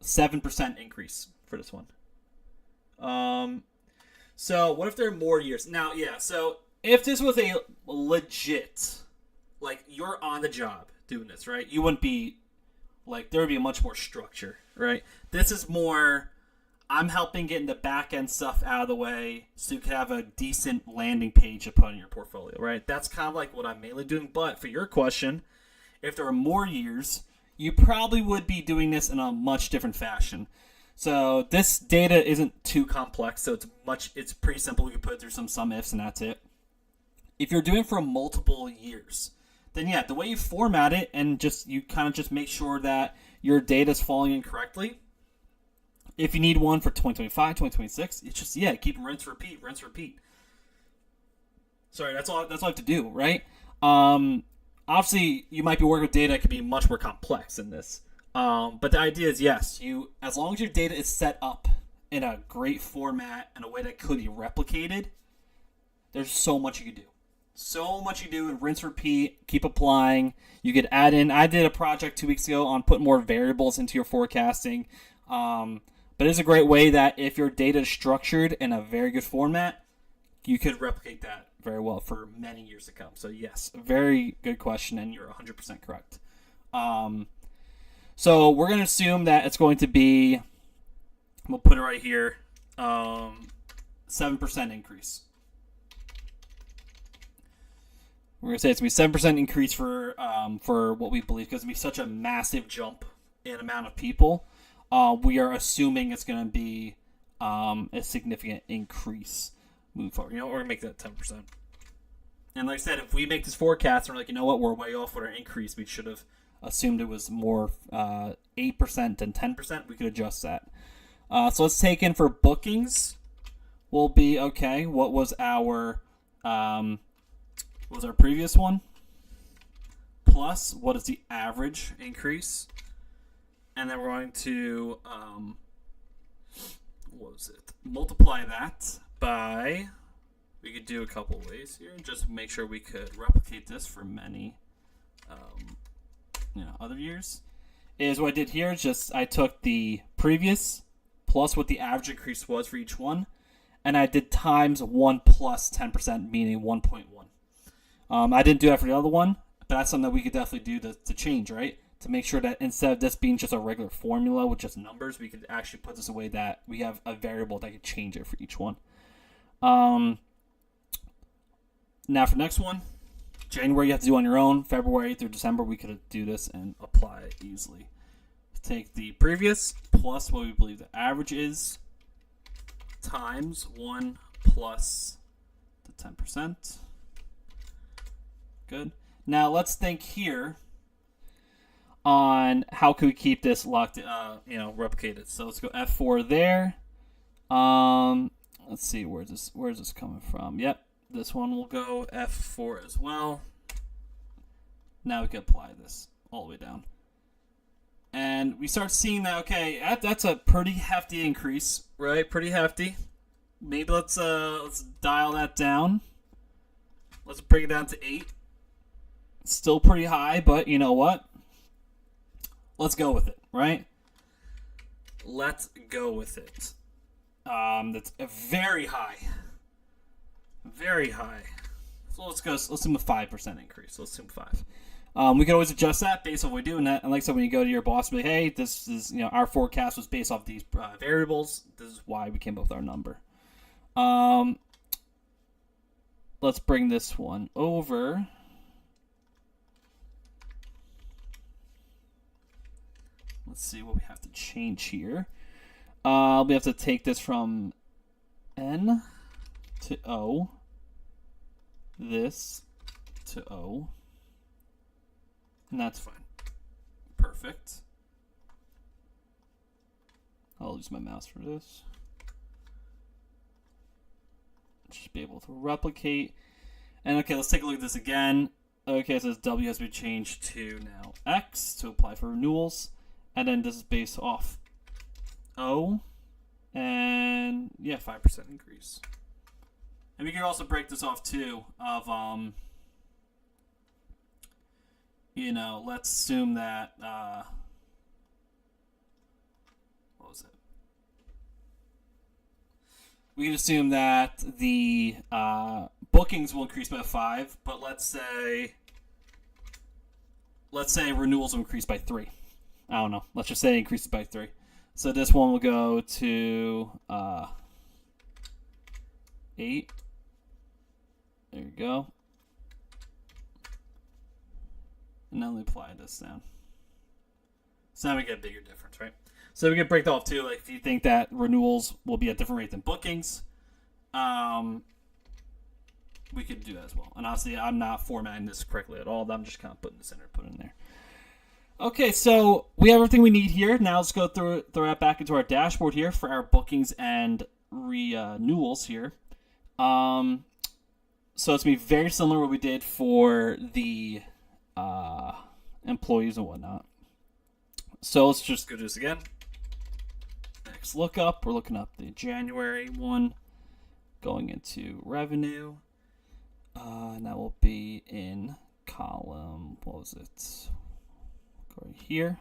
7% increase for this one. So what if there are more years? Now, yeah, so if this was a legit, like, you're on the job doing this, right? You wouldn't be, like, there would be a much more structure, right? This is more, I'm helping getting the back end stuff out of the way so you can have a decent landing page to put in your portfolio, right? That's kind of like what I'm mainly doing. But for your question, if there are more years, you probably would be doing this in a much different fashion. So this data isn't too complex, so it's pretty simple. We can put it through some ifs and that's it. If you're doing it for multiple years, then yeah, the way you format it and you kind of just make sure that your data is falling in correctly. If you need one for 2025, 2026, it's just, yeah, keep rinse, repeat. Sorry, that's all I have to do, right? Obviously, you might be working with data that could be much more complex than this. But the idea is, yes, as long as your data is set up in a great format and a way that could be replicated, there's so much you can do. So much you do, and rinse, repeat, keep applying. You could add in. I did a project 2 weeks ago on putting more variables into your forecasting. But it's a great way that if your data is structured in a very good format, you could replicate that very well for many years to come. So yes, very good question, and you're 100% correct. So we're going to assume that it's going to be, we'll put it right here, 7% increase. We're going to say it's going to be 7% increase for what we believe, because it's going to be such a massive jump in amount of people. We are assuming it's going to be a significant increase moving forward. We're going to make that 10%. And like I said, if we make this forecast and we're like, you know what, we're way off with our increase, we should have assumed it was more 8% than 10%. We could adjust that. So let's take in for bookings. Will be, okay, what was our previous one? Plus, what is the average increase? And then we're going to, multiply that by, we could do a couple ways here, just make sure we could replicate this for many, other years. Is what I did here, I took the previous plus what the average increase was for each one, and I did times 1 plus 10%, meaning 1.1. I didn't do that for the other one, but that's something that we could definitely do to change, right? To make sure that instead of this being just a regular formula with just numbers, we could actually put this away that we have a variable that could change it for each one. Now for next one, January you have to do on your own. February through December we could do this and apply it easily. Take the previous plus what we believe the average is times 1 plus the 10%. Good. Now let's think here on how can we keep this locked, replicated. So let's go F4 there. Let's see, where's this coming from? Yep, this one will go F4 as well. Now we can apply this all the way down. And we start seeing that, okay, that's a pretty hefty increase, right? Pretty hefty. Maybe let's dial that down. Let's bring it down to 8. Still pretty high, but you know what? Let's go with it, right? Let's go with it. That's a very high. Very high. So let's assume a 5% increase. Let's assume 5. We can always adjust that based on what we do. And like I said, when you go to your boss, be like, hey, this is, our forecast was based off these variables. This is why we came up with our number. Let's bring this one over. Let's see what we have to change here. We have to take this from N to O. This to O. And that's fine. Perfect. I'll use my mouse for this. Should be able to replicate. And okay, let's take a look at this again. Okay, it says W has been changed to now X to apply for renewals. And then this is based off O. And yeah, 5% increase. And we can also break this off too of let's assume that what was it? We can assume that the bookings will increase by 5, but let's say renewals will increase by 3. I don't know. Let's just say it increases by 3. So this one will go to 8. There you go. And now let me apply this down. So now we get a bigger difference, right? So we can break that off too. Like if you think that renewals will be at a different rate than bookings, we could do that as well. And honestly, I'm not formatting this correctly at all. I'm just kind of putting this in there, put it in there. Okay, so we have everything we need here. Now let's go throw that back into our dashboard here for our bookings and renewals here. So it's going to be very similar to what we did for the employees and whatnot. So let's just go do this again. Next lookup, we're looking up the January one, going into revenue. And that will be in column, what was it? Go right here.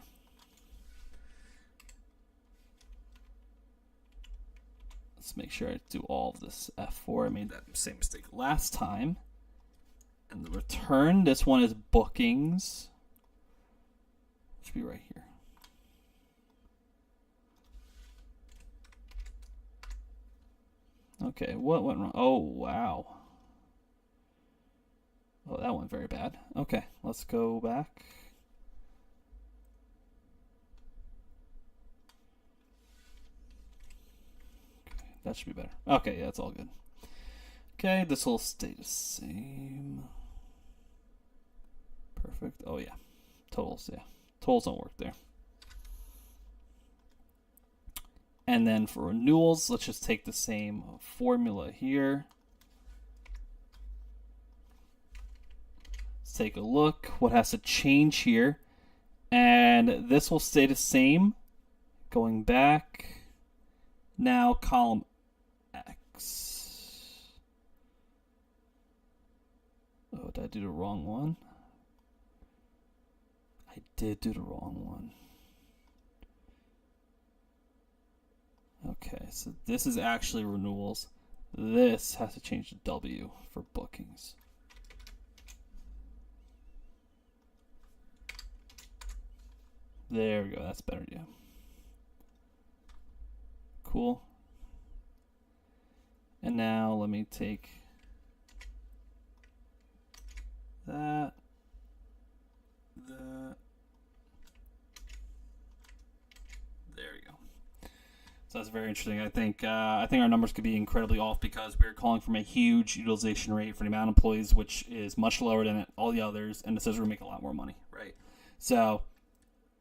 Let's make sure I do all of this F4. I made that same mistake last time. And the return, this one is bookings. Should be right here. Okay, what went wrong? Oh, wow. Oh, that went very bad. Okay, let's go back. That should be better. Okay, yeah, that's all good. Okay, this will stay the same. Perfect. Oh, yeah. Totals, yeah. Totals don't work there. And then for renewals, let's just take the same formula here. Let's take a look. What has to change here? And this will stay the same. Going back. Now column X. Oh, did I do the wrong one? I did do the wrong one. Okay, so this is actually renewals. This has to change to W for bookings. There we go, that's better, yeah. Cool. And now let me take that. There we go. So that's very interesting. I think our numbers could be incredibly off because we're calling from a huge utilization rate for the amount of employees, which is much lower than all the others, and it says we're going to make a lot more money, right? So,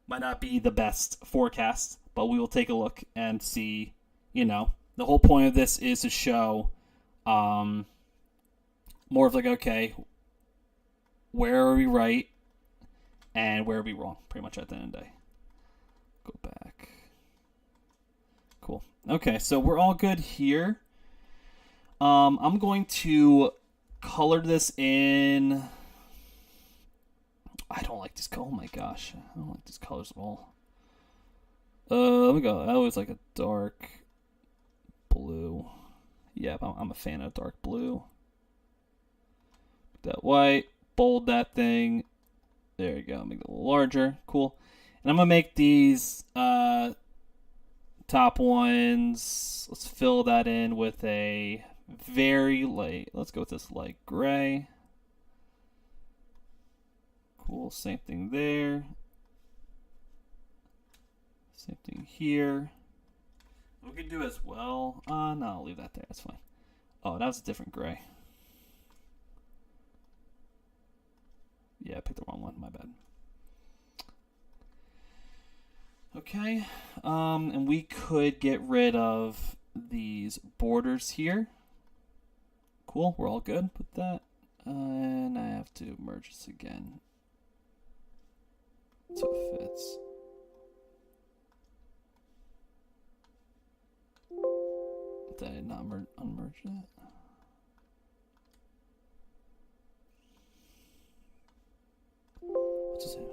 might not be the best forecast, but we will take a look and see. The whole point of this is to show more of like, okay, where are we right and where are we wrong, pretty much at the end of the day. Go back. Cool. Okay, so we're all good here. I'm going to color this in. I don't like this. Oh my gosh, I don't like these colors at all. Let me go. I always like a dark blue. Yeah, I'm a fan of dark blue. That white, bold that thing. There you go. Make it a little larger. Cool. And I'm gonna make these top ones. Let's fill that in with a very light. Let's go with this light gray. Cool. Same thing there. Same thing here. We can do as well. No, I'll leave that there. That's fine. Oh, that was a different gray. Yeah, I picked the wrong one. My bad. Okay. And we could get rid of these borders here. Cool. We're all good with that. And I have to merge this again so it fits. Did I not unmerge that? What's this?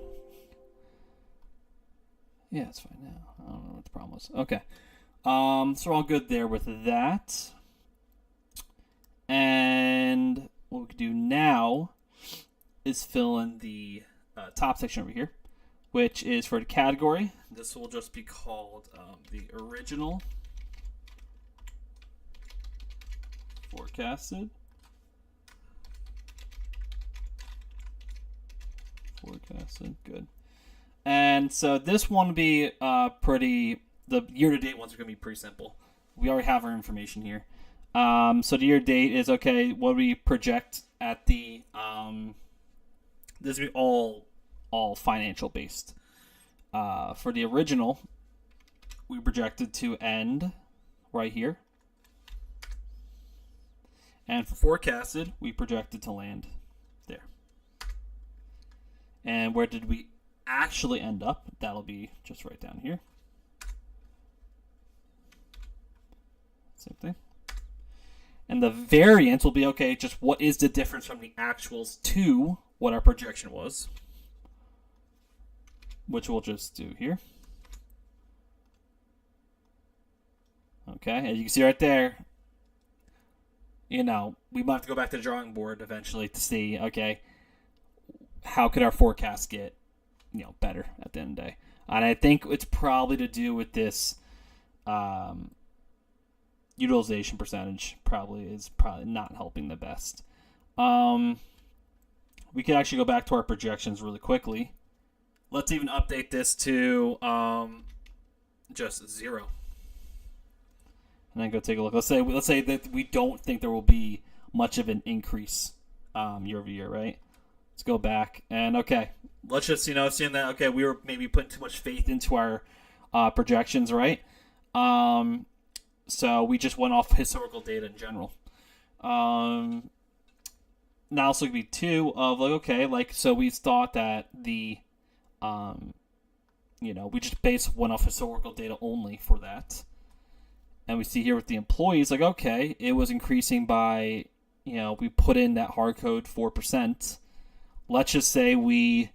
Yeah, it's fine now. I don't know what the problem was. Okay. So we're all good there with that. And what we can do now is fill in the top section over here, which is for the category. This will just be called the original forecasted. Good. And so this one will be the year-to-date ones are going to be pretty simple. We already have our information here. So the year-to-date is, okay, what do we project at the, this will be all financial based. For the original, we projected to end right here. And for forecasted, we projected to land there. And where did we actually end up? That'll be just right down here. Same thing. And the variance will be, okay, just what is the difference from the actuals to what our projection was, which we'll just do here. Okay, as you can see right there, we might have to go back to the drawing board eventually to see, okay, how could our forecast get, better at the end of the day. And I think it's probably to do with this utilization percentage is probably not helping the best. We could actually go back to our projections really quickly. Let's even update this to just 0. And then go take a look. Let's say that we don't think there will be much of an increase year over year, right? Let's go back and okay. Let's just seeing that okay, we were maybe putting too much faith into our projections, right? So we just went off historical data in general. Now it's going to be 2 of like, okay, like, so we thought that the we just went off historical data only for that. And we see here with the employees, like, okay, it was increasing by, we put in that hard code 4%. Let's just say we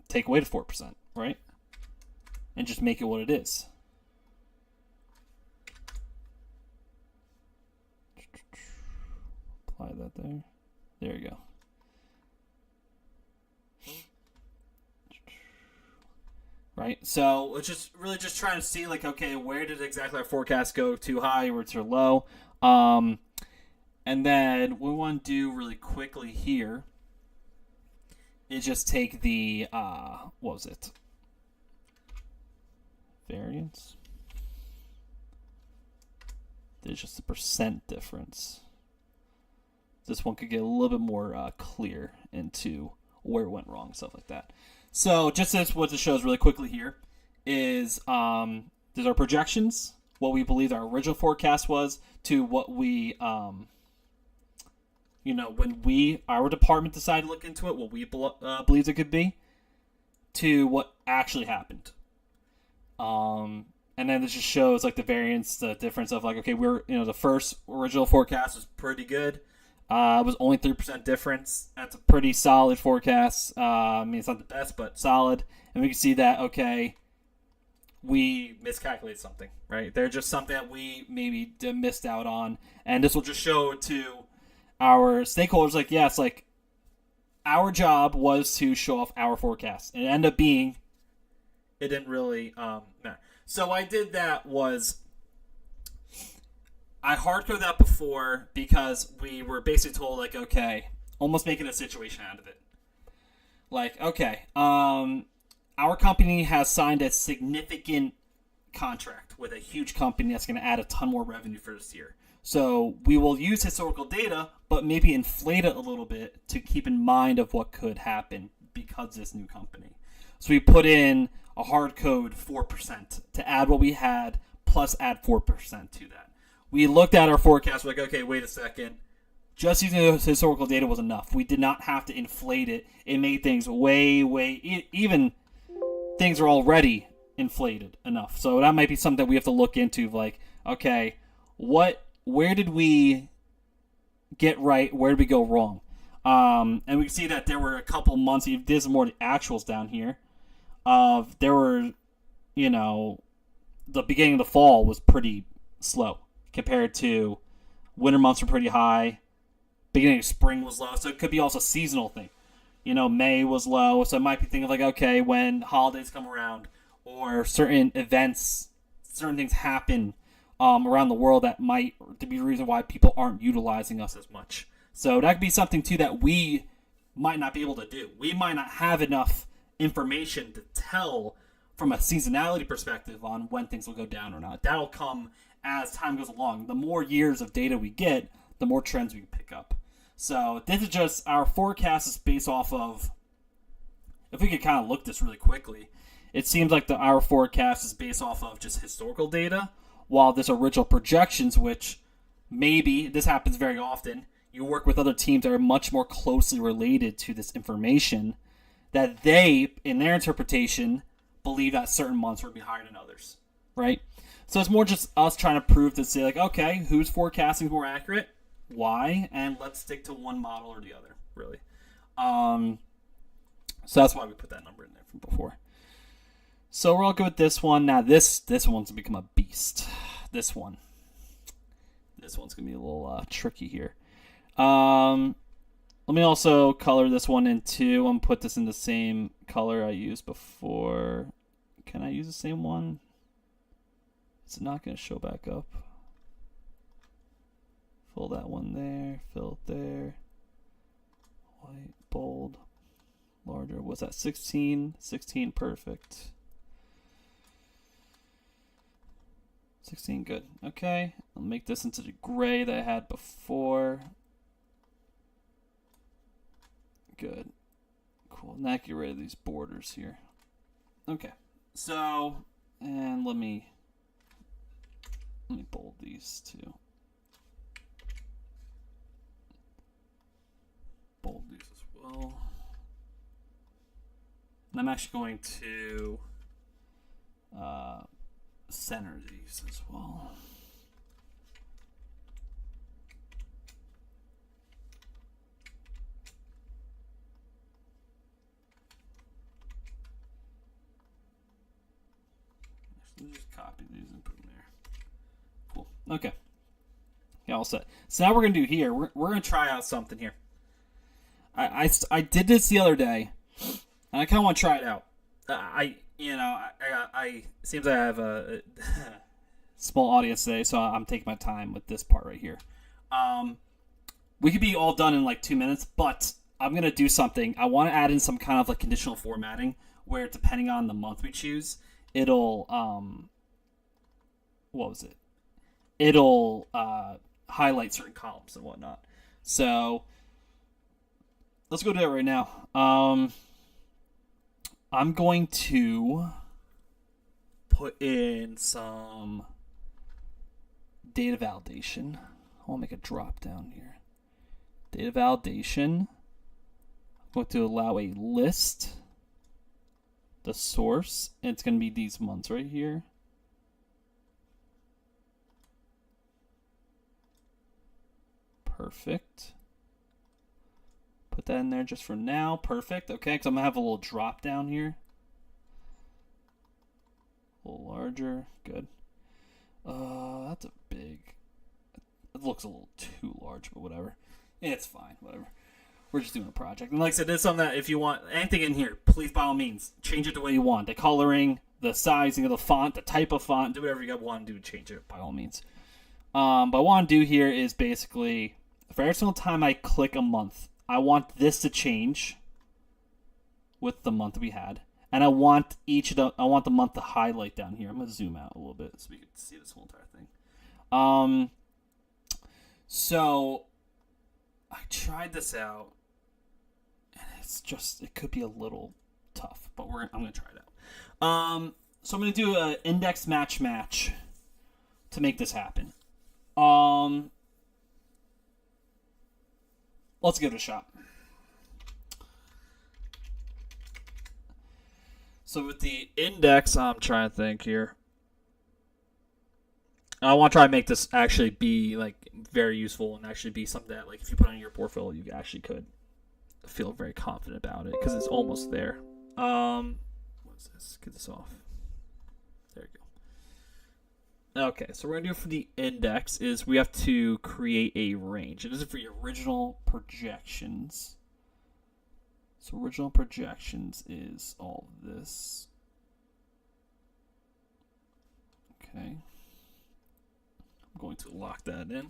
take away the 4%, right? And just make it what it is. Apply that there. There you go. Right, so it's just really just trying to see, like, okay, where did exactly our forecast go too high or too low? And then what we want to do really quickly here is just take the what was it? variance. There's just a percent difference. This one could get a little bit more clear into where it went wrong, stuff like that. So just as what this shows really quickly here is there's our projections, what we believe our original forecast was, to what we, when our department decided to look into it, what we believed it could be, to what actually happened. And then this just shows like the variance, the difference of like, okay, the first original forecast was pretty good. It was only 3% difference. That's a pretty solid forecast. I mean, it's not the best, but solid. And we can see that, okay, we miscalculated something, right? There's just something that we maybe missed out on. And this will just show to our stakeholders, like, yes, like, our job was to show off our forecast. And it ended up being, it didn't really matter. So I did that was, I hardcoded that before because we were basically told, like, okay, almost making a situation out of it. Like, okay, our company has signed a significant contract with a huge company that's going to add a ton more revenue for this year. So we will use historical data, but maybe inflate it a little bit to keep in mind of what could happen because of this new company. So we put in a hard code 4% to add what we had plus add 4% to that. We looked at our forecast, we're like, okay, wait a second. Just using the historical data was enough. We did not have to inflate it. It made things even things are already inflated enough. So that might be something that we have to look into, like, okay, where did we get right? Where did we go wrong? And we can see that there were a couple months, this is more the actuals down here, there were, the beginning of the fall was pretty slow compared to winter months were pretty high. Beginning of spring was low. So it could be also a seasonal thing. May was low. So it might be thinking like, okay, when holidays come around or certain events, certain things happen around the world that might be the reason why people aren't utilizing us as much. So that could be something too that we might not be able to do. We might not have enough information to tell from a seasonality perspective on when things will go down or not. That'll come as time goes along. The more years of data we get, the more trends we can pick up. So this is just our forecast is based off of, if we could kind of look this really quickly, it seems like our forecast is based off of just historical data, while this original projections, which maybe, this happens very often, you work with other teams that are much more closely related to this information, that they, in their interpretation, believe that certain months would be higher than others, right? So it's more just us trying to prove to say, like, okay, whose forecasting is more accurate? Why? And let's stick to one model or the other, really. So that's why we put that number in there from before. So we're all good with this one. Now this one's going to become a beast. This one's going to be a little tricky here. Let me also color this one in two. I'm going to put this in the same color I used before. Can I use the same one? It's not going to show back up. Fill that one there. Fill it there. White, bold, larger. What's that? 16? 16, perfect. 16, good. Okay. I'll make this into the gray that I had before. Good. Cool. Now get rid of these borders here. Okay. So, and let me bold these too. Bold these as well. And I'm actually going to center these as well. Actually, just copy these and put them there. Cool. Okay. Yeah, all set. So now we're gonna do here. We're gonna try out something here. I did this the other day, and I kind of want to try it out. I seems I have a small audience today, so I'm taking my time with this part right here. We could be all done in like 2 minutes, but I'm gonna do something. I want to add in some kind of like conditional formatting, where depending on the month we choose, it'll what was it? It'll highlight certain columns and whatnot. So let's go do that right now. I'm going to put in some data validation. I want to make a drop down here. Data validation. I'm going to allow a list, the source, and it's going to be these months right here. Perfect. Put that in there just for now. Perfect. Okay, because I'm going to have a little drop down here. A little larger. Good. That's a big... It looks a little too large, but whatever. It's fine. Whatever. We're just doing a project. And like I said, there's something that if you want anything in here, please by all means, change it the way you want. The coloring, the sizing of the font, the type of font, do whatever you want to do to change it by all means. But what I want to do here is basically, for every single time I click a month, I want this to change with the month we had. And I want the month to highlight down here. I'm going to zoom out a little bit so we can see this whole entire thing. So I tried this out, and it could be a little tough, but I'm going to try it out. So I'm going to do an index match to make this happen. Let's give it a shot. So with the index, I'm trying to think here. I want to try to make this actually be like very useful and actually be something that, like, if you put on your portfolio, you actually could feel very confident about it because it's almost there. What is this? Get this off. There you go. Okay, so what we're gonna do for the index is we have to create a range. And this is for your original projections. So original projections is all this. Okay. I'm going to lock that in.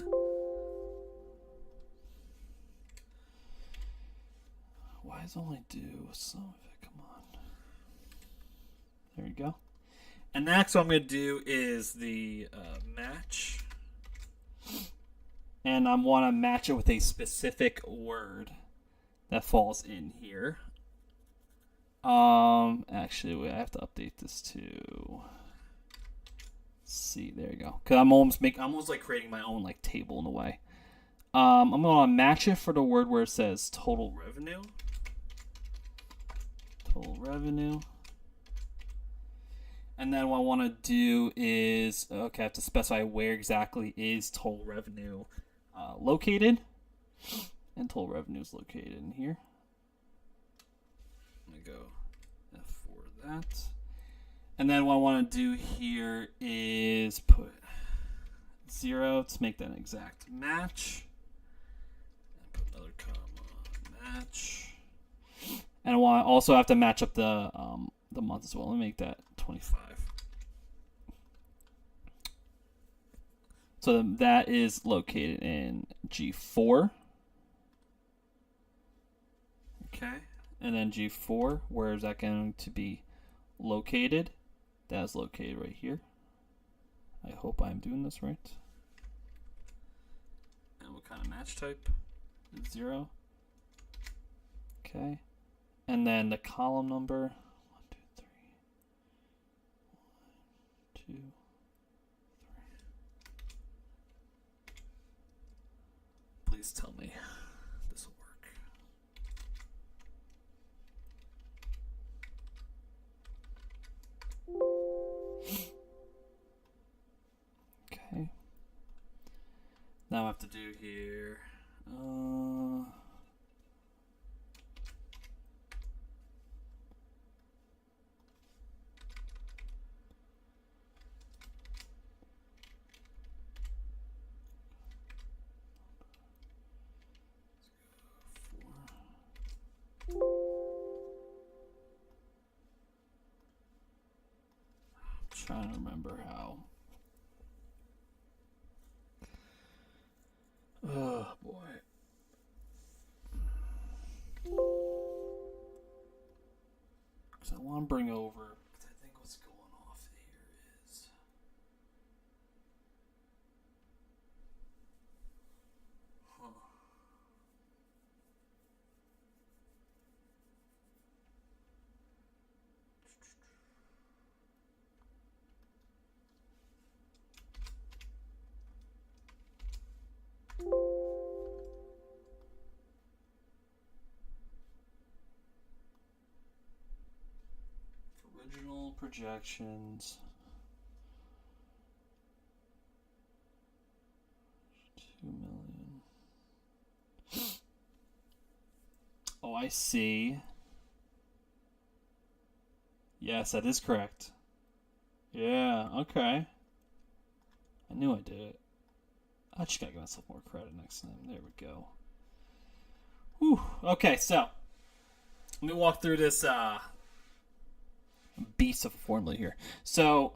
Why does it only do some of it? Come on. There you go. And next what I'm going to do is the match. And I want to match it with a specific word that falls in here. Actually, I have to update this to... see, there you go. Cause I'm almost like creating my own like table in a way. I'm gonna match it for the word where it says total revenue. Total revenue. And then what I want to do is I have to specify where exactly is total revenue located. And total revenue is located in here. I'm gonna go F for that. And then what I want to do here is put 0 to make that an exact match. And put another comma, match. And I want to also have to match up the month as well. Let me make that 25. So that is located in G4. Okay. And then G4, where is that going to be located? That is located right here. I hope I'm doing this right. And what kind of match type? 0. Okay. And then the column number. 1, 2, 3. 1, 2, 3. Please tell me this will work. Okay. Now I have to do here. I'm trying to remember how. Oh boy. Because I want to bring over. I think what's going off projections. 2 million. Oh, I see. Yes, that is correct. Yeah, okay. I knew I did it. I just gotta give myself more credit next time. There we go. Whew. Okay, so let me walk through this beast of a formula here. So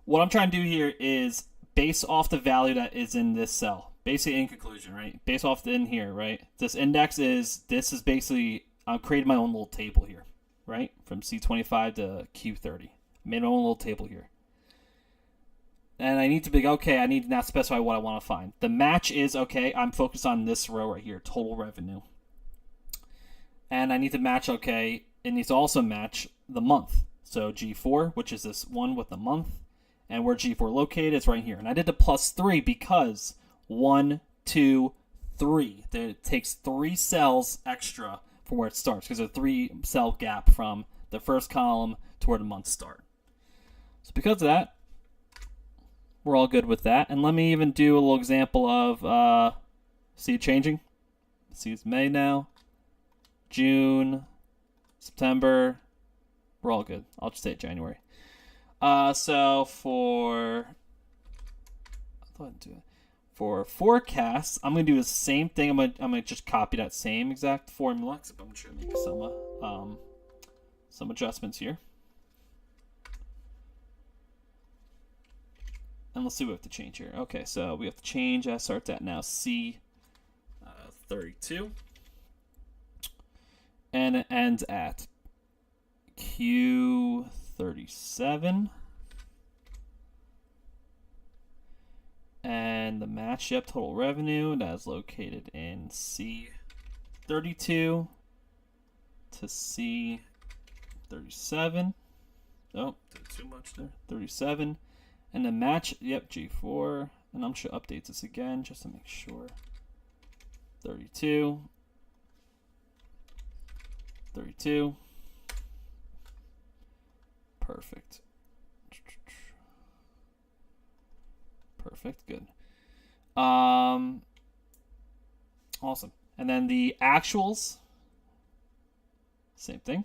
what I'm trying to do here is base off the value that is in this cell. Basically, in conclusion, right? Base off the in here, right? This is basically, I'm creating my own little table here, right? From C25 to Q30. Made my own little table here. And I need to be, okay, I need to now specify what I want to find. The match is, okay, I'm focused on this row right here, total revenue. And I need to match, okay, it needs to also match the month. So G4, which is this one with the month, and where G4 located is right here. And I did the +3 because 1, 2, 3. It takes 3 cells extra from where it starts because there's a 3-cell gap from the first column to where the months start. So because of that, we're all good with that. And let me even do a little example of see it changing. See, it's May now, June, September. We're all good. I'll just say January. So for forecasts, I'm gonna do the same thing. I'm gonna just copy that same exact formula, except I'm sure make some adjustments here. And let's see what we have to change here. Okay, so we have to change. I start at now C32, and it ends at Q37. And the match, yep, total revenue, that is located in C32 to C37. Oh, did too much there. 37. And the match, yep, G4. And I'm sure updates this again just to make sure. 32. 32. Perfect. Perfect. Good. Awesome. And then the actuals, same thing.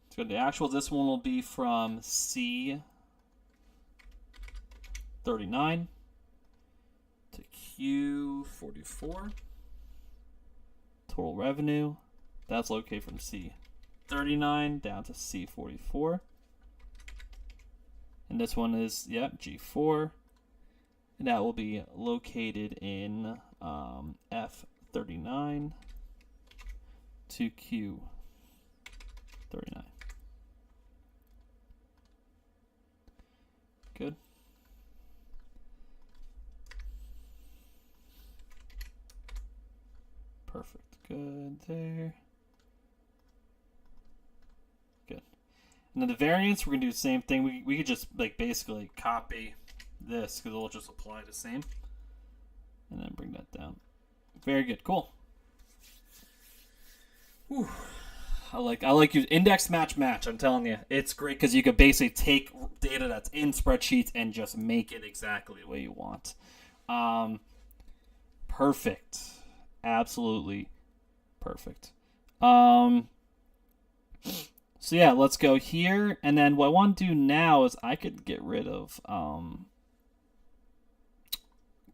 Let's go to the actuals. This one will be from C39 to Q44. Total revenue. That's located from C39 down to C44. And this one is, yep, G4. And that will be located in F39 to Q39. Good. Perfect. Good there. Good. And then the variance, we're going to do the same thing. We could just like basically copy this because it'll just apply the same. And then bring that down. Very good. Cool. Whew. I like you index match. I'm telling you, it's great because you could basically take data that's in spreadsheets and just make it exactly the way you want. Perfect, absolutely perfect. So yeah, let's go here, and then what I want to do now is I could get rid of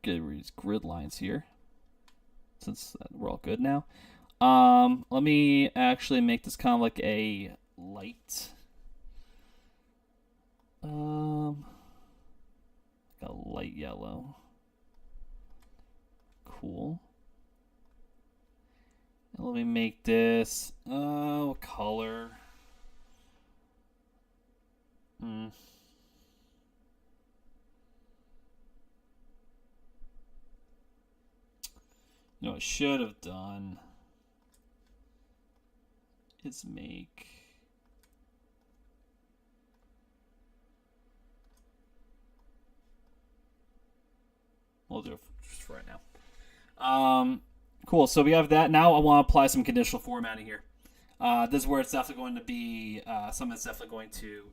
these grid lines here since we're all good now. Let me actually make this kind of like a light, like a light yellow. Cool. And let me make this, what color? You know what I should have done is make we'll do it just for right now. Cool. So we have that. Now I want to apply some conditional formatting here. This is where it's definitely going to be something that's definitely going to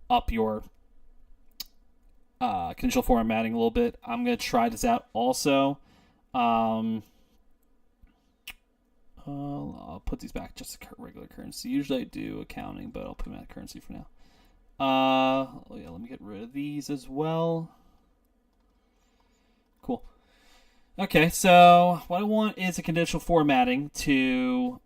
up your conditional formatting a little bit. I'm going to try this out also. I'll put these back just regular currency. Usually I do accounting, but I'll put them at currency for now. Yeah, let me get rid of these as well. Cool. Okay, so what I want is a conditional formatting to,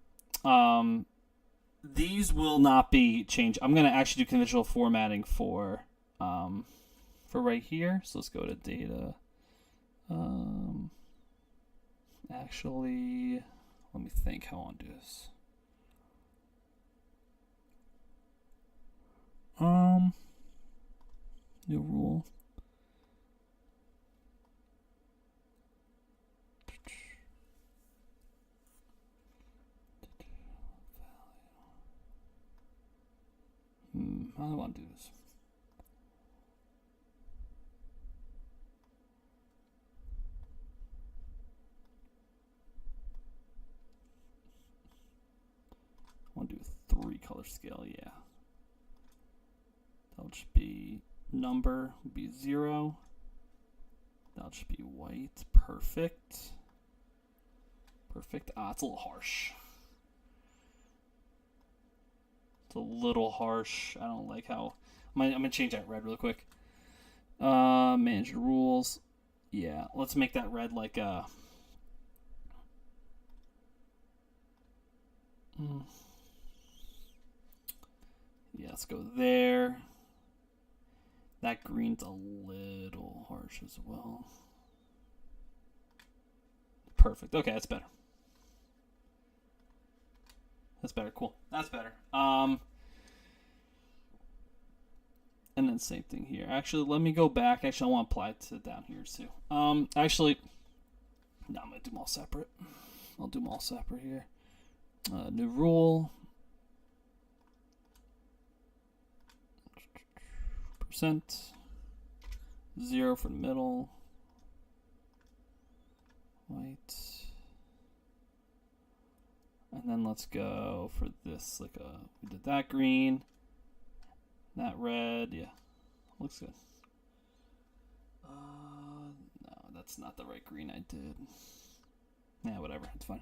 these will not be changed. I'm gonna actually do conditional formatting for right here. So let's go to data. Actually, let me think how I want to do this. New rule. How do I want to do this? I want to do a 3-color scale, yeah. That'll just be number would be 0. That'll just be white. Perfect. Perfect. It's a little harsh. It's a little harsh. I don't like how. I'm gonna change that red real quick. Manage the rules. Yeah, let's make that red like a. Yeah, let's go there. That green's a little harsh as well. Perfect. Okay, that's better. That's better. Cool. That's better. And then same thing here. Actually, let me go back. Actually, I want to apply it to down here too. Actually, no, I'm gonna do them all separate. I'll do them all separate here. New rule. Percent. 0 for the middle. White. And then let's go for this. We did that green. That red. Yeah. Looks good. No, that's not the right green I did. Yeah, whatever. It's fine.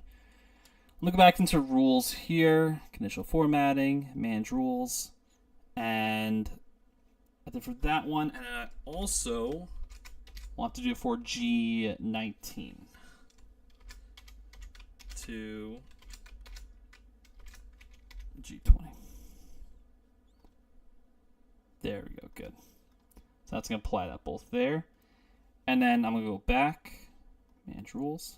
Look back into rules here. Conditional formatting. Manage rules. And I did for that one. And I also want to do it for G19. To G20. There we go. Good. So that's going to apply that both there. And then I'm going to go back. Manage rules.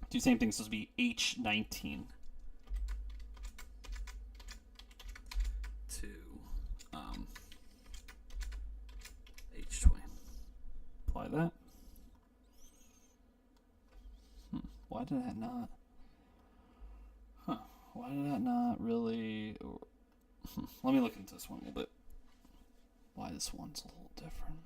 Do the same thing. So this will be H19. To H20. Apply that. Why did that not? Why did that not really? Let me look into this one a little bit. Why this one's a little different.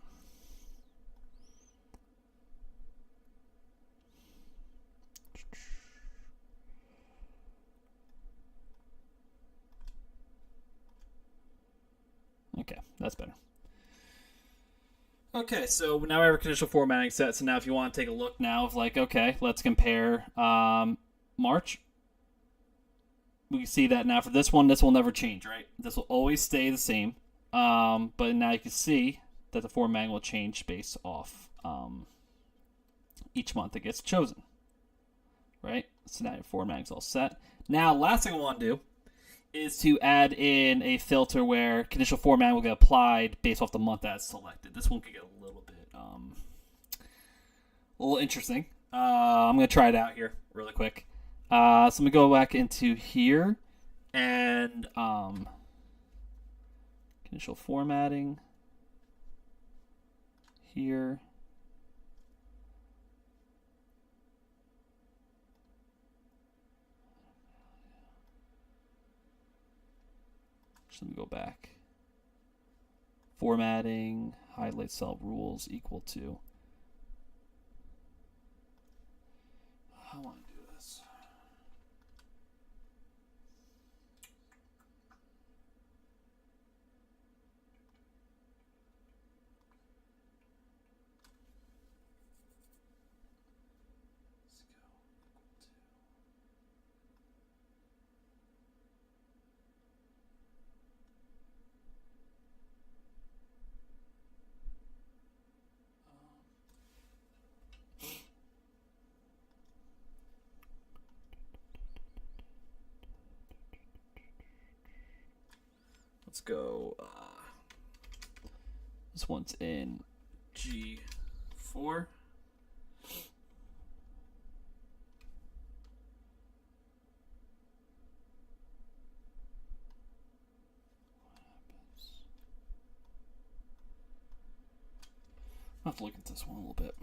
Okay, that's better. Okay, so now I have a conditional formatting set. So now if you want to take a look now of like, okay, let's compare March. We can see that now for this one will never change, right? This will always stay the same. But now you can see that the formatting will change based off each month it gets chosen, right? So now your formatting's all set. Now, last thing I want to do is to add in a filter where conditional formatting will get applied based off the month that's selected. This one could get a little bit interesting. I'm going to try it out here really quick. So I'm going to go back into here and conditional formatting here. Just let me go back. Formatting, highlight cell rules equal to. I want to do this. let's go. This one's in G4. I'll have to look at this one a little bit.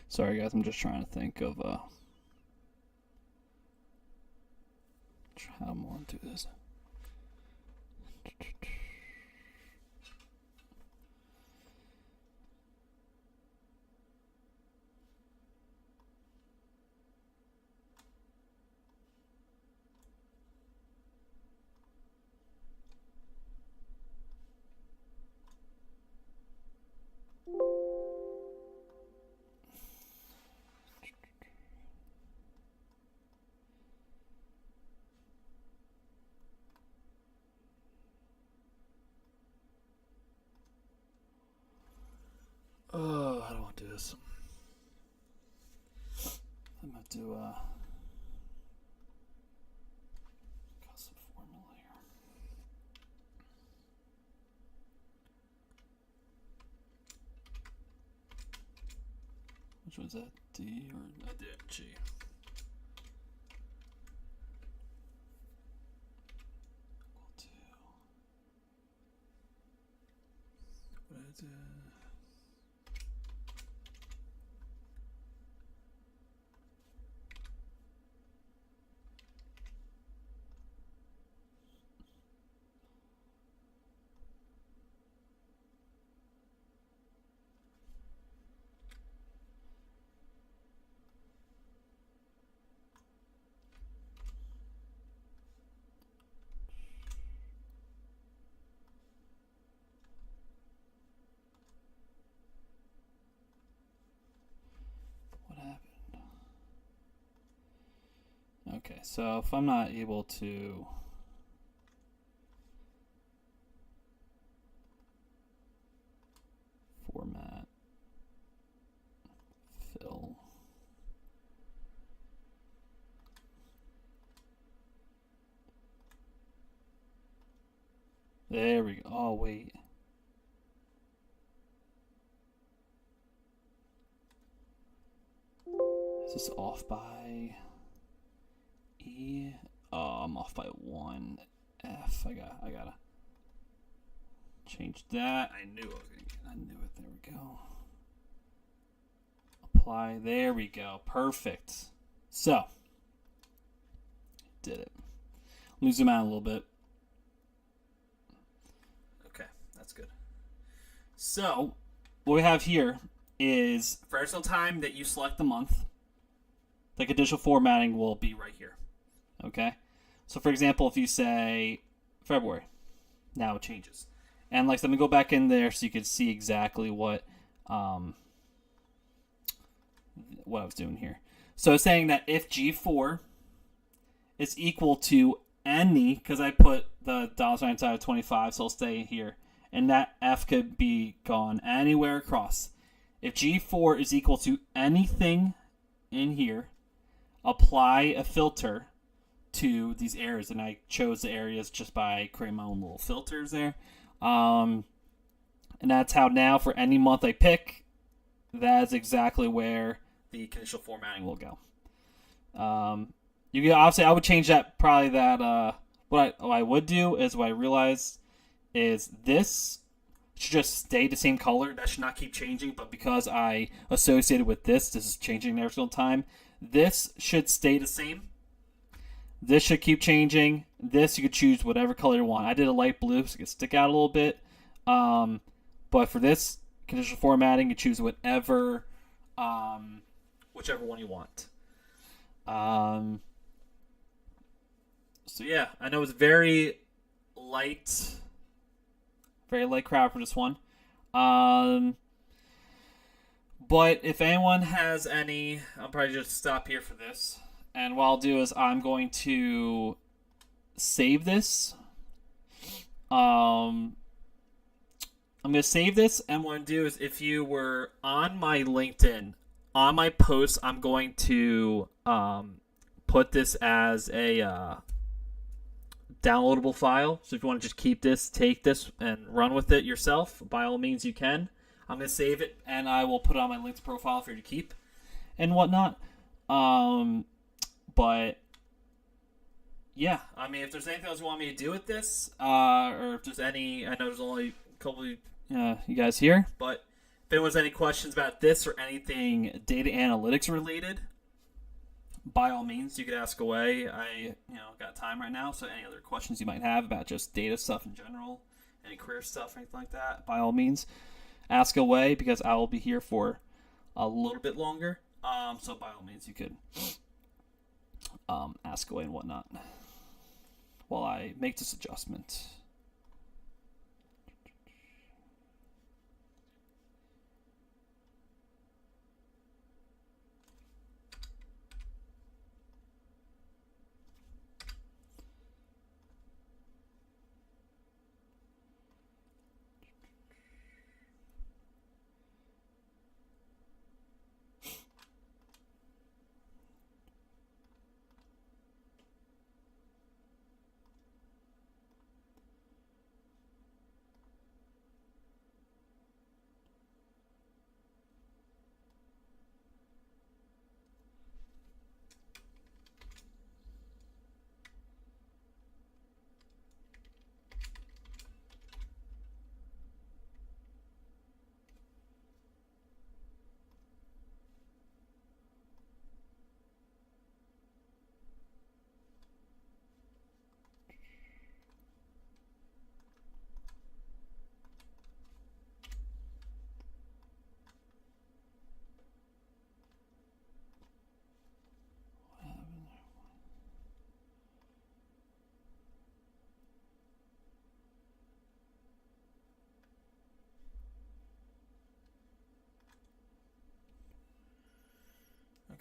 Sorry, guys. I'm just trying to think of how I'm going to do this. Oh, I don't want to do this. I'm going to do custom formula here. Which one's that? D or I did G. equal to? What is it? What happened? Okay, so if I'm not able to format, fill, there we go. Oh, wait. Is this off by E? Oh, I'm off by 1 F. I gotta change that. I knew I was going to get I knew it. There we go. Apply. There we go. Perfect. So, did it. Let me zoom out a little bit. Okay, that's good. So, what we have here is for every single time that you select the month, the conditional formatting will be right here. Okay? So, for example, if you say February, now it changes. And like, so let me go back in there so you can see exactly what I was doing here. So, it's saying that if G4 is equal to any, because I put the $sign inside of 25, so it'll stay here, and that F could be gone anywhere across. If G4 is equal to anything in here, apply a filter to these areas, and I chose the areas just by creating my own little filters there. And that's how now for any month I pick, that's exactly where the conditional formatting will go. You can obviously, I would change that. Probably that. What I would do is what I realized is this should just stay the same color. That should not keep changing. But because I associated with this is changing every single time. This should stay the same. This should keep changing. This you could choose whatever color you want. I did a light blue so it can stick out a little bit. But for this conditional formatting, you choose whatever, whichever one you want. So yeah, I know it's very light crowd for this one. But if anyone has any, I'll probably just stop here for this. And what I'll do is I'm going to save this. I'm going to save this, and what I'm going to do is if you were on my LinkedIn, on my post, I'm going to put this as a downloadable file. So if you want to just keep this, take this, and run with it yourself, by all means you can. I'm going to save it, and I will put it on my LinkedIn profile for you to keep and whatnot. But yeah, I mean, if there's anything else you want me to do with this, or if there's any, I know there's only a couple of you guys here, but if anyone has any questions about this or anything data analytics related, by all means, you could ask away. I got time right now, so any other questions you might have about just data stuff in general, any career stuff, anything like that, by all means, ask away because I will be here for a little bit longer. So by all means, you could ask away and whatnot while I make this adjustment.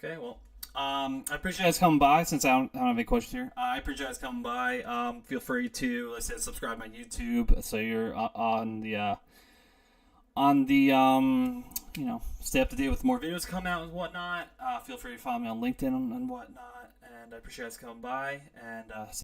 Okay, well, I appreciate you guys coming by. Since I don't have any questions here, I appreciate you guys coming by. Feel free to, let's say, subscribe to my YouTube so you're on the stay up to date with more videos come out and whatnot. Feel free to follow me on LinkedIn and whatnot. And I appreciate you guys coming by and.